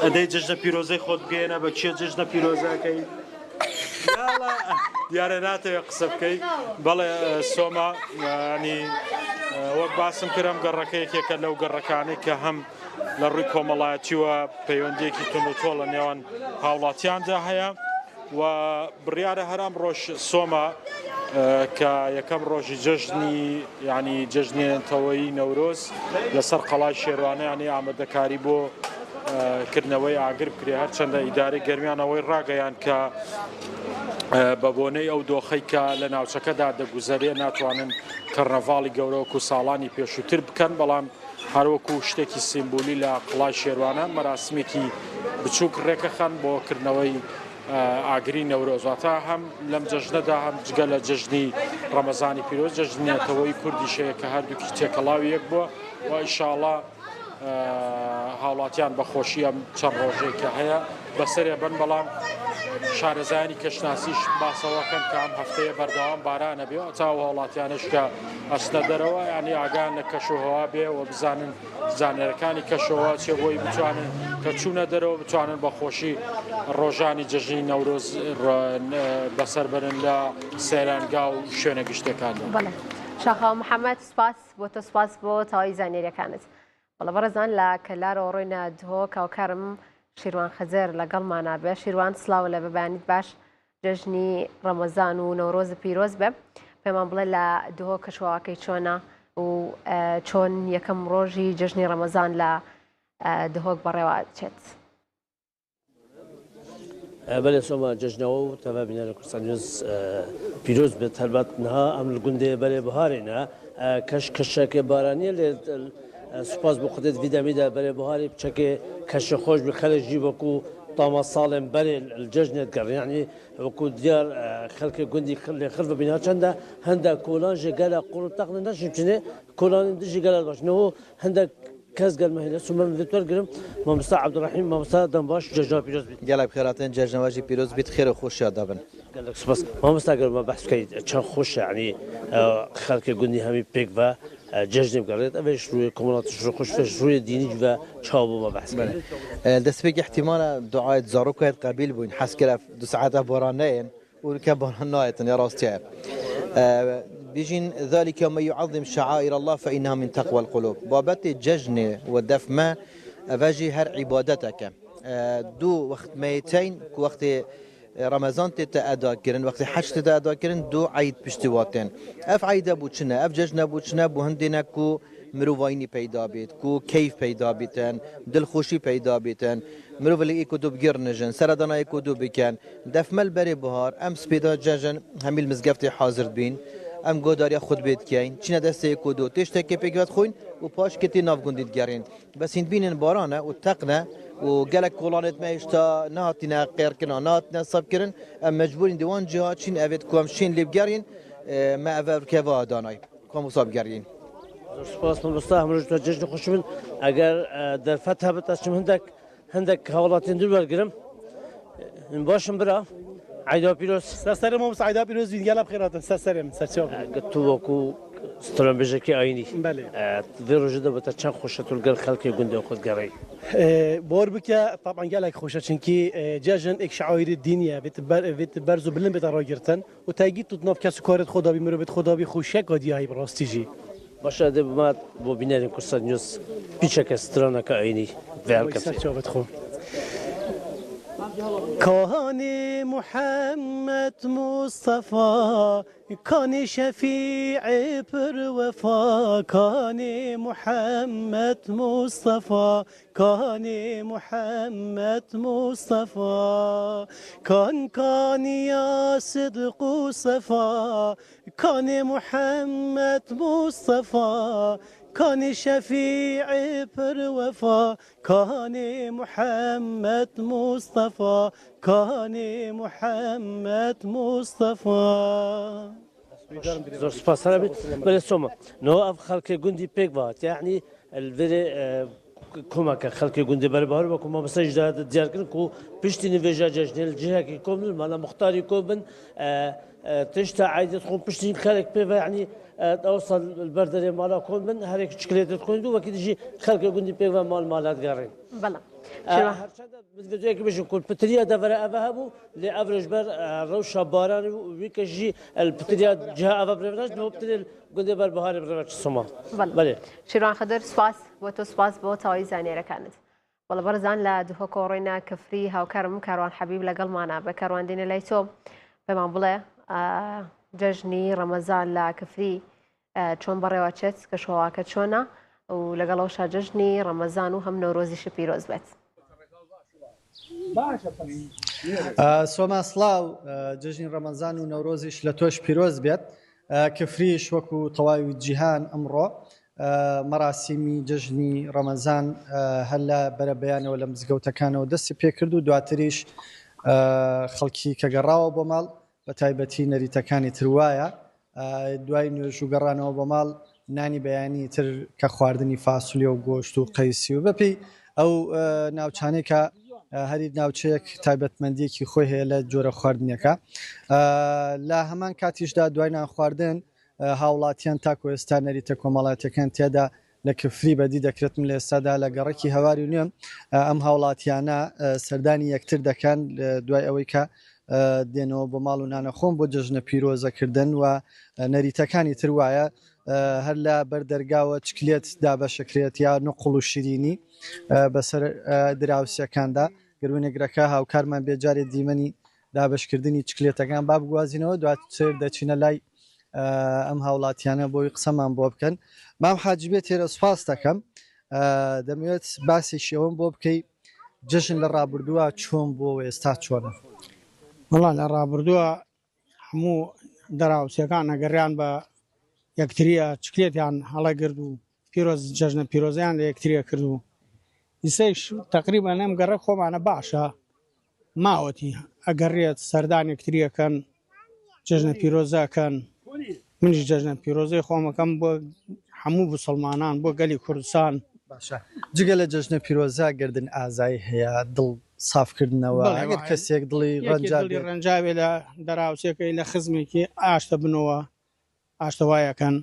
ئەدەی جەژنە پیرۆزەی خۆت بگەێنە بە چیە جەژنە پیرۆزەکەی دیارە ناتەوێت قسە بکەیت بەڵێ سۆما ینی وەک باسم کردم گەڕەکە یەکێکە لەو گەڕەکانی کە هەم لە ڕووی کۆمەڵایەتیوە پەیوەندێکی تونوتۆ لە نێوان هاوڵاتیاندا هەیە و بڕیارە هەرام ڕۆژ سۆما کە یەکەم ڕۆژی جەژنی ینی جەژنێنتەوەی نەورۆز لەسەر قەڵای شێروانە ینی ئامادەکاری بۆ کردنەوەی ئاگر بکرێ هەرچەندە ئیدارەی گەرمیانەوەی ڕاگەیان کە بە بۆنەی ئەو دۆخەی کە لە ناوچەکەدا دەگوزارێ ناتوانن کەرنەڤاڵی گەورەوەکو ساڵانی پێشووتر بکەن بەڵام هەروەکو شتێکی سیمبولی لە قڵای شێروانە مەراسمێکی بچووک ڕێکەخەن بۆ کردنەوەی ئاگری نەورۆزواتە هەم لەم جەژنەدا هەم جگە لە جەژنی ڕەمەزانی پیرۆز جەژنێتەوەی کوردیشەیە کە هەردووکی تێکەڵاوی یەک بووە و ئیشاڵڵا هاوڵاتیان بەخۆشی ئەم چەند ڕۆژێکە هەیە بەسەرێ بن بەڵام شارەزایانی کەشناسیش باسەوەکەن کە ئەم هەفتەیە بەردەوام بارانە بێ چاو هاوڵاتیانش کە ئەستە دەرەوە ینی ئاگان لە کەشوهەوا بێ و بزانن زانێرەکانی کەشەوە چێ بۆی بتوانن کە چوونە دەرەوە بتوانن بە خۆشی ڕۆژانی جەژنی نەورۆز بەسەر برن لە سەیرانگا و شوێنە گشتەکاندا. شاخەوە محەممەد سوپاس بۆ تۆ سوپاس بۆ تەواوی زانێریەکانت. بەڵە بەڕێزان لە کەلارەوە ڕۆینە دهۆ کاوکارم شیروان خەزەر لەگەڵمانە بێ. شیروان سلااو لە بەبانیت باش جەژنی ڕەمەزان و نەورۆز پیرۆز بێ پێمان بڵێ لە دهۆ کەشواکەی چۆنە و چۆن یەکەم ڕۆژی جەژنی ڕەمەزان لە دهۆک بەڕێوە چێت. بەێ سۆمە جژنەوە و تەوا بینە لە کوردستان پیرۆز بێت هەربات نها ئەم گوندێ بەرێ بەهارێنە کەشەکە بارانیە لێ سوپاس بۆ خودت ویدامیدا بەرێ بەهاری بچەکێ کەشە خۆش بە خەلەژی وەکو تاما ساڵێن بەرێ جژنێت گەڕیانی وەکو دیار خەڵکی گوندی لێ خرف بینە چەندە هەندە کۆلان ژێگەلە قوڵ تەقن نەشیم چنێ کۆلانی دژی گەلە باشنەوە هەندە کەس گەلمەهێنە سومەم وەرگرم مامۆستا عەبدوڕەحیم مامۆستا دەمباش جەژنا پیرۆز بیت. گەلک خێراتێن جەژنەواژی پیرۆز بیت خێرە خۆشیان دابن. گەلک سپاس مامۆستا گەرمە بەحث بکەیت چەند خۆشە ینی خەڵکی گوندی هەمی پێک بە جەژنی بگەڕێت ئەوەش ڕووی کۆمەڵاتیش خۆشفێش ڕووی دینی بە چاو بوومە بەحث بکەن. دەستپێکی احتیمالە دوعایت زارۆکایت قبیل بووین حەز کرا دو ساعتە بۆران نەیەن و کە بۆران نایەتن یا ڕاستیایە. بيجين ذلك ما يعظم شعائر الله فإنها من تقوى القلوب. بابت ججن ودفما فاجي هر عبادتك دو وقت ميتين وقت رمضان تتأدا كرن وقت حج تتأدا كرن دو عيد بشتواتين اف عيد بوچنا اف ججن بوچنا بو هندنا كو مروواینی پیدا بیت کو کیف پیدا بیتن دلخوشی پیدا بیتن مرو ولی کدوب گرنجن سردانای کدوب بکن دفمل بری بهار ام سپیدا ججن همیل مزگفت حاضر بین ام گوداریا خود بیت کین چینه دسته کدو تشته که پیگوت خوین و پاش کتی ناف گندید گرین بس این بینن بارانه و تقنه و گلک کولانت میشتا نهاتینا غیر کنا نهاتینا صاب کرن ام مجبورین دیوان جهات چین اوید کوم شین لیب گرین ما اوید که وادانای کوم صاب گرین سپاس مامۆستا هەموو تو جژن خوش بن ئەگەر دەرفەت هەبێت ئەچم هەندێک هاوڵاتیان دوور وەرگرم باشم برا عیدا پیرۆز سەرسەرم مامۆستا عیدا پیرۆز وینگەلا بخێراتن سەرسەرم سەرچاو تو وەکو سترۆمبێژێکی ئاینی vê rojê de bite çend xweşe tu li gel xelkê gundê xwe digerî بور بکە طبعا gelek xweşe çinkî cejin ek şairî dîniye vê berz û bilim bêta ragirtin û taygî tu nav kes karê xwe dabî mirovê xwe dabî xweşek hadiyayî bi rastî jî Başa de bima bo bînerên Kursa News pîçeke straneka aynî Kani Muhammed Mustafa Kani Şefii pir vefa Kani Muhammed Mustafa Kani Muhammed Mustafa Kani ya sıdku sefa Kani Muhammed Mustafa Kani Şefii pir vefa Kani Muhammed Mustafa Kani Muhammed Mustafa زۆر سپاس هەرابێت بەێ سۆمە نەوە ئەف خەڵکی گوندی پێک بات یعنی الڤێرێ کۆمەکە خەڵکی گوندی بەربار وەکو مامۆستایشدا دیارکردن و پشتی نوێژە جەژنێل جیهەکی کۆم ماڵە مختاری کۆ بن تشتا عیدێت خۆم پشتی خەڵک پێ یعنی ئەوسا بەردەرێ ماڵا کۆن بن هەرێک چکلێتت خوێند و وەکی دژی خەڵکی گوندی پێک ماڵات گەڕێن بێکی بژ پتریا دەڤرە ئەڤە هەبوو لێ ئەڤرش بەر ڕەوشە بارانی و ویکەژی پتریا جها ئەڤە برێناش پتر گوندێ بەر بەهاری بڕێت سۆما شیروان خەدەر سوپاس بۆ تۆ سوپاس بۆ تەواوی زانێرەکانت بەڵە بەرزان لە دووهۆ کۆڕێنە کەفری هاوکارم کاروان حەبیب لەگەڵمانە بە کاروانندێنە لای تۆ پێمان بڵێ جەژنی ڕەمەزان لە کەفری چۆن بەڕێوە چێت کە شۆواکە چۆنە و لەگەڵەوەشا جەژنی ڕەمەزان و هەم نەورۆزیشی پیرۆز بێت سۆما سڵاو جژنی ڕەمەزان و نەورۆزیش لە تۆش پیرۆز بێت کفریش وەکو تەواوی جیهان ئەمڕۆ مەراسیمی جژنی ڕەمەزان هەر لە بەرەبەیانەوە لە مزگەوتەکانەوە دەستی پێکرد و دواتریش خەڵکی کە گەڕاوە بۆ ماڵ بە تایبەتی نەریتەکانی تروایە دوای نوێژ و گەڕانەوە بۆ ماڵ نانی بەیانی تر کە خواردنی فاسولیە و گۆشت و قەیسی و بەپی ئەو ناوچانەی کە هەری ناوچەیەک تایبەتمەندیەکی خۆی هەیە لە جۆرە خواردنەکە لە هەمان کاتیشدا دوای نان خواردن هاوڵاتیان تاکو ئێستا نەریتە کۆمەڵاتەکان تێدا لە کفری بەدی دەکرێتم لە ئێستادا لە گەڕێکی هەواری نوێم ئەم هاوڵاتیانە سەردانی یەکتر دەکەن دوای ئەوەی کە دێنەوە بۆ ماڵ و نانەخۆم بۆ جژنە پیرۆزەکردن و نەریتەکانی تر وایە هەر لە بەردەرگاوە چکلێت دابەشەکرێت یا نقڵ و شیرینی بەسەر دراوسەکاندا گرونێگرەکە هاوکارمان بێجارێ دیمەنی دابشکردنی چکلێتەکان با بگوازینەوە دواتر دەچینە لای ئەم هاوڵاتیانە بۆی قسەمان بۆ بکەن مام حاجبێت تێرە سوپاس دەکەم دەمەوێت باسی شێوەم بۆ بکەی جژن لە ڕابردووە چۆن بۆ ئێستا چۆنە وڵا لە ڕابردووە هەموو دەراوسەکان ئەگەڕیان بە یەکتریە چکلێتیان هەڵەگرد و پیرۆز جژنە پیرۆزیان لە یەکتریە کرد و ئیسەیش تقریبان ئەم گەڕە خۆمانە باشە ماوەتی ئەگەڕێت سەردان یەکتریەکەن جژنە پیرۆزەکەن منیش جژنە پیرۆزەی خۆمەکەم بۆ هەموو مسلمانان بۆ گەلی کوردستان باشە جگە لە جژنە پیرۆزە گردن ئازایی هەیە دڵ صافکردنەوە ئەگەر کەسێک دڵی ڕەنجاوێ لە دەراوسەکەی لە خزمێکی ئاشتە بنەوە ئاشتەوایەکەن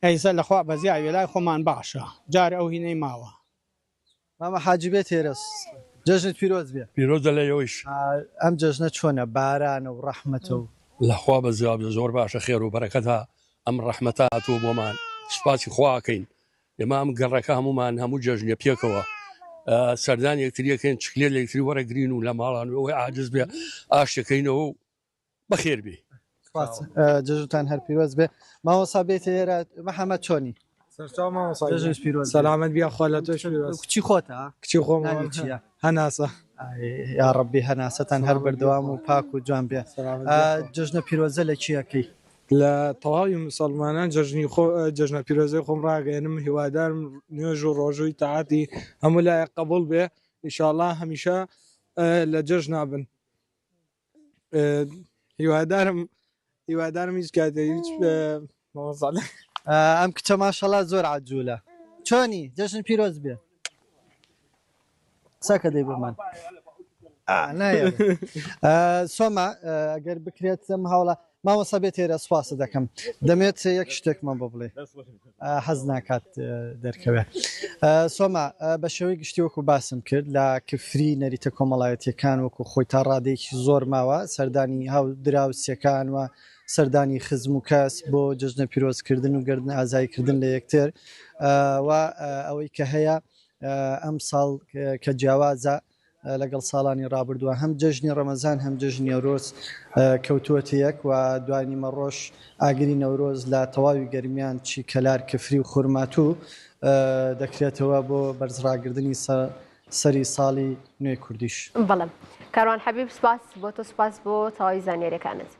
ئەیسە لەخوا بەزیای وێلای خۆمان باشە جارە ئەو هینەی ماوە مامە حاجبێت تێرەس جژنت پیرۆز بێ پیرۆزە لە ئەوەیش ئەم جژنە چۆنە بارانە و ڕەحمەتە و لەخوا بەزیاب زۆر باشە خێر و بەرەکەتە ئەم ڕەحمەتە هاتووە بۆمان سوپاسی خواکەین ئێمە ئەم گەڕەکە هەمومان هەموو جژنە پێکەوە سەردان یەکتریەکەین چکلێت لە یەکتری وەرەگرین و لە ماڵان ئەوەی عاجز بێ ئاشتەکەینەوە و بەخێر بێ جژتان هەر پیرۆز بێ ماوەسا بێتە ئێرە محەممەد چۆنی سەلامەت بیا خوا لە تۆش کچی خۆتە کچی خۆم هەناسە یا ڕەبی هەناسەتان هەر بەردەوام و پاک و جوان بێ جژنە پیرۆزە لە چیەکەی لە تەواوی مسلمانان جژنە پیرۆزەی خۆم ڕاگەێنم هیوادارم نوێژ و ڕۆژووی تاعاتی هەموو لایە قبول بێ ئینشاءڵڵا هەمیشە لە جژن نابن هیوادارم هیچ کاتێ هیچ ئەم کچە ماشەڵا زۆر عەجوولە چۆنی جژن پیرۆز بێ قسەکە دەی بۆمان سۆما ئەگەر بکرێت ئەم هەوڵە مامۆستا بێت ئێرە سوپاسە دەکەم دەمێت یەک شتێکمان بۆ بڵێ حەز ناکات دەرکەوێت سۆما بە شێوەی گشتی وەکو باسم کرد لە کفری نەریتە کۆمەڵایەتیەکان وەکو خۆی تا ڕادەیەکی زۆر ماوە سەردانی هاو دراوسەکان و سەردانی خزم و کەس بۆ جژنە پیرۆزکردن و گردن ئازاییکردن لە یەکتر و ئەوەی کە هەیە ئەم ساڵ کە جیاوازە لەگەڵ ساڵانی ڕابردووە هەم جژنی ڕەمەزان هەم جژنی نەورۆز کەوتووەتە یەک و دوای نیمەڕۆژ ئاگری نەورۆز لە تەواوی گەرمیان چی کەلار کفری و خورماتوو دەکرێتەوە بۆ بەرزڕاگردنی سەری ساڵی نوێی کوردیش بەڵێ کاروان حەبیب سپاس بۆ تۆ سپاس بۆ تەواوی زانیاریەکانت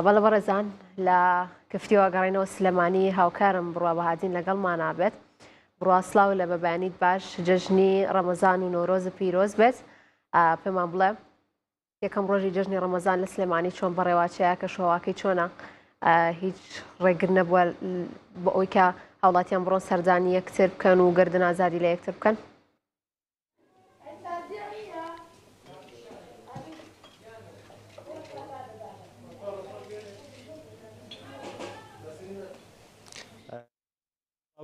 بەڵێ بەڕێزان لە کفتیەوە گەڕێنەوە سلێمانی هاوکارم بڕوا بەهادین لەگەڵمان نابێت بڕاستلااو لە بەبیانیت باش جژنی ڕەمەزان و نۆرۆز پیرۆز بێت پێمان بڵێ یەکەم ڕۆژی جژنی ڕەمەزان لە سلێمانی چۆن بەڕێواچەیە کە شۆواکەی چۆنە هیچ ڕێگر نەبووە بە ئەوی کە هاوڵاتیان بڕۆن سەردانی یەکتر بکەن و گردن ئازادی لە یەکتر بکەن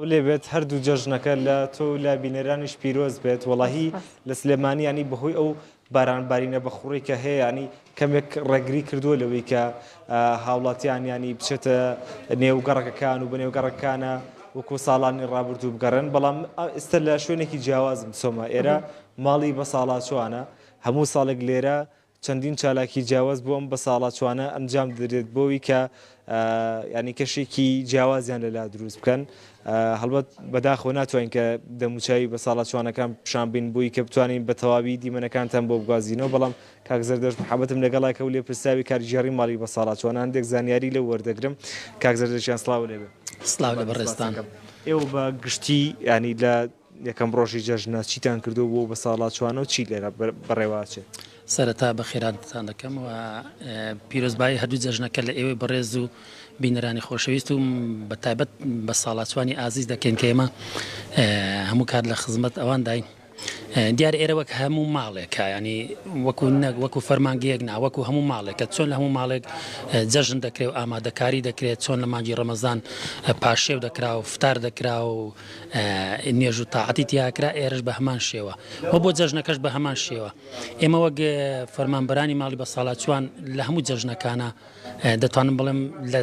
لێ بێت هەردوو جەژنەکە لە تۆ لە بینەرانیش پیرۆز بێت وەڵاهی لە سلێمانی ینی بەهۆی ئەو بارانبارینە بەخوڕی کە هەیە ینی کەمێک ڕێگری کردووە لەوەی کە هاوڵاتیان ینی بچێتە نێوگەڕەکەکان و بە نێوگەڕەکانە وەکو ساڵانی ڕابردوو بگەڕن بەڵام ئێستا لە شوێنێکی جیاوازم سۆما ئێرە ماڵی بە ساڵاچوانە هەموو ساڵێک لێرە چەندین چالاکی جیاواز بۆ ئەم بە ساڵاچوانە ئەنجام دەدرێت بۆەوەی کە ینی کەشێکی جیاوازیان لەلا دروست بکەن هەڵبەت بەداخۆ ناتوانین کە دەموچایی بە ساڵاچوانەکان پیشانبین بووی کە بتوانین بە تەواوی دیمەنەکانتان بۆ بگوازینەوە بەڵام کاک زەردەش محەبەتم لەگەڵاکە و لێ پرساوی کاریگەڕی ماڵی بە ساڵاچوانە هەندێک زانیاری لەو وەردەگرم کاک زەردەشیان سڵاو لێبێ سڵاو لە بەڕێستان ئێوە بە گشتی ینی لە یەکەم ڕۆژی جەژنە چیتان کردو بۆ بە ساڵاچوانە و چی لێرە بەڕێواچێت سەرەتا بە خێراتتان دەکەم و پیرۆزبایی هەردوو جەژنەکە لە ئێوەی بەڕێز و بینەرانی خۆشەویست و بە تایبەت بە ساڵاچوانی ئازیز دەکەین کە ئێمە هەموو کات لە خزمەت ئەوان داین دیار ئێرە وەک هەموو ماڵێکە ینی وەکو فەرمانگەیەک نا وەکو هەموو ماڵێکە چۆن لە هەموو ماڵێک جەژن دەکرێت و ئامادەکاری دەکرێت چۆن لە مانگی ڕەمەزان پاشێو دەکرا و فتار دەکرا و نوێژ و تاعەتی تیاکرا ئێرەش بە هەمان شێوە وە بۆ جەژنەکەش بە هەمان شێوە ئێمە وەک فەرمانبەرانی ماڵی بە ساڵاتچوان لە هەموو جەژنەکانە دەتوانم بڵێم لە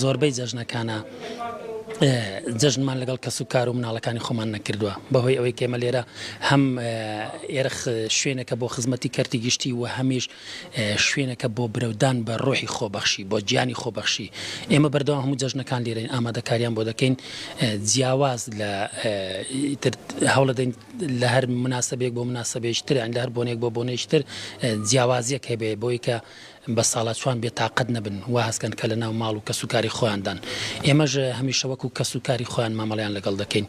زۆربەی جەژنەکانە جەژنمان لەگەڵ کەس و کار و مناڵەکانی خۆمان نەکردووە بەهۆی ئەوەی کێمە لێرە هەم ئێرە شوێنەکە بۆ خزمەتی کەرتی گشتی و هەمیش شوێنەکە بۆ برەودان بە ڕۆحی خۆبەخشی بۆ گیانی خۆبەخشی ئێمە بەردەوام هەموو جەژنەکان لێرەین ئامادەکاریان بۆ دەکەین جیاواز لە هەوڵە دەین لە هەر مناسبێک بۆ مناسبێشتر یان لە هەر بۆنێک بۆ بۆنێشتر جیاوازیەک هەبێ بۆی کە بە ساڵاتچوان بێتاقەت نەبن وا هەستکەن کە لە ناو ماڵ و کەسوکاری خۆیاندان ئێمەش هەمیشە وەکو کەسوکاری خۆیان مامەڵیان لەگەڵ دەکەین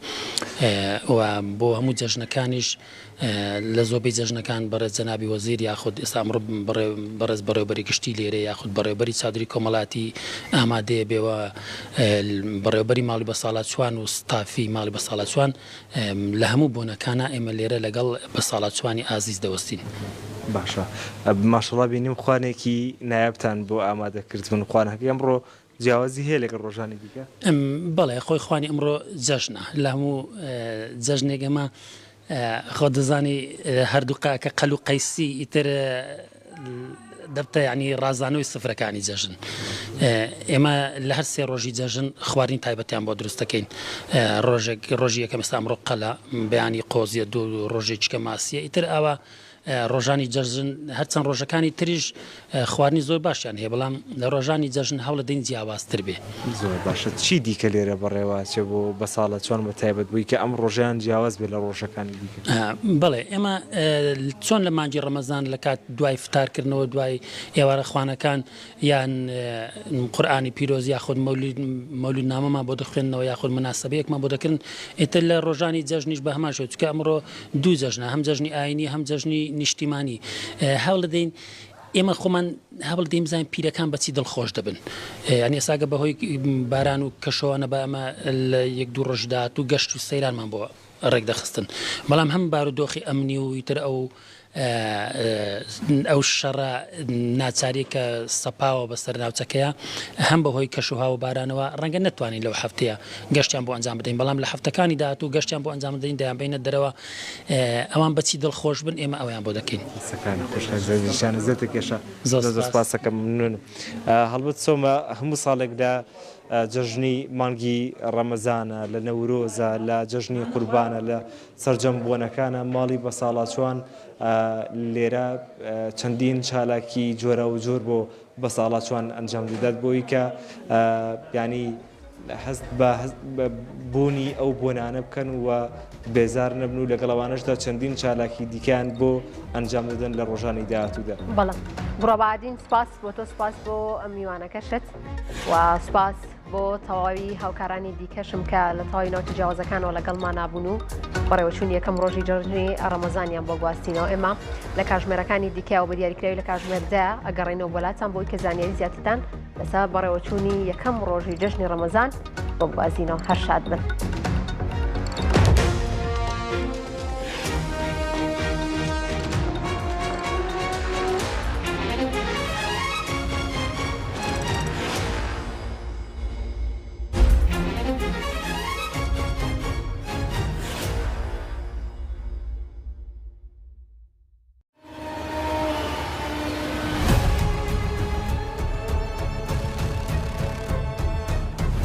بۆ هەموو جەژنەکانیش لە زۆربەی جەژنەکان بەڕێز جەنابی وەزیر یاخود ئێستا ئەمڕۆ بەڕێز بەڕێوەبەری گشتی لێرە یاخود بەڕێوەبەری چادری کۆمەڵاتی ئامادەیە بێەوە بەڕێوەبەری ماڵی بە ساڵاتچوان و ستافی ماڵی بە ساڵاتچوان لە هەموو بۆنەکانە ئێمە لێرە لەگەڵ بە ساڵاتچوانی ئازیز دەوەستین. باشە ماشەڵڵا بینیم خوانێکی نایابتان بۆ ئامادەکردبوون خوانەکەی ئەمڕۆ جیاوازی هەیە لەگەڵ ڕۆژانی دیکە بەڵێ خۆی خوانی ئەمڕۆ جەژنە لە هەموو جەژنێک ئەمە خۆ دەزانی هەردوو کە قەل و قەیسی ئیتر دەبتە ینی ڕازانەوەی سفرەکانی جەژن ئێمە لە هەر سێ ڕۆژی جەژن خواردنی تایبەتیان بۆ دروستەکەین ڕۆژی یەکەم ئێستا ئەمڕۆ قەلە بەیانی قۆزیە دوو ڕۆژێکیکە ماسیە ئیتر ئەوە ڕۆژانی جەژن هەرچەند ڕۆژەکانی تریش خواردنی زۆر باشیان هەیە بەڵام لە ڕۆژانی جەژن هەوڵە دەین جیاوازتر بێ زۆر باشە چی دیکە لێرە بەڕێوەچێ بۆ بە ساڵاتچوان بە تایبەت بووی کە ئەم ڕۆژیان جیاواز بێت لە ڕۆژەکانی دیکە بڵێ ئێمە چۆن لە مانگی ڕەمەزان لە کات دوای فتارکردنەوە دوای ئێوارە خوانەکان یان قورئانی پیرۆز یاخود مەولود نامەمان بۆ دەخوێنەوە یاخود مناسبەیەکمان بۆ دەکردن ئیتر لە ڕۆژانی جەژنیش بە هەمان شێوە چونکە ئەمڕۆ دوو جەژنە هەم جەژنی ئاینی هەم جەژنی نیشتیمانی هەوڵ دەین ئێمە خۆمان هەوڵ دەین بزانین پیرەکان بەچی دڵخۆش دەبن ئەنی ئێساگە بەهۆی باران و کەشەوانە بە ئەمە لە یەک دوو ڕۆژدا و گەشت و سەیرانمان بۆ ڕێک دەخستن بەڵام هەم بارودۆخی ئەمنی و ئیتر ئەو شەڕە ناچاری کە سەپاوە بەسەر ناوچەکەیە هەم بەهۆی کەشوها و بارانەوە ڕەنگە نتوانین لەو هەفتەیە گەشتیان بۆ ئەنجام بدەین بەڵام لە هەفتەکانی داهات و گەشتیان بۆ ئەنجام بدەین دەیان بینە دەرەوە ئەوان بەچی دڵخۆش بن ئێمە ئەویان بۆ دەکەین زۆرێکێشە زۆر سپاسەکە ممنون هەڵبەت سۆمە هەموو ساڵێکدا جەژنی مانگی ڕەمەزانە لە نەورۆزە لە جەژنی قوربانە لە سەرجەم بوونەکانە ماڵی بە ساڵاتچوان لێرە چەندین چالاکی جۆرە و جۆر بۆ بە ساڵاتچوان ئەنجام دەدات بۆی کە ینی هەست بە بوونی ئەو بۆنانە بکەن و بێزار نەبن و لەگەڵەوانشدا چەندین چالاکی دیکان بۆ ئەنجام دەدەن لە ڕۆژانی داهاتوودا بەڵام بڕۆبادین سپاس بۆ تۆ سپاس بۆ ئەم میوانەکەشت و سپاس بۆ تەواوی هاوکارانی دیکەشم کە لە تەواوی ناوچە جیاوازەکانەوە لەگەڵمان نابوون و بەڕێوەچوون یەکەم ڕۆژی جەژنی ڕەمەزانیان بۆ گواستینەوە ئێمە لە کاژمێرەکانی دیکەوە بە دیاریکراوی لە کاژمێردا ئەگەڕێنەوە بۆلاتان بۆی کە زانیاری زیاترتان لەسەر بەڕێوەچوونی یەکەم ڕۆژی جەژنی ڕەمەزان بۆ گوازینەوە هەر شاد بن.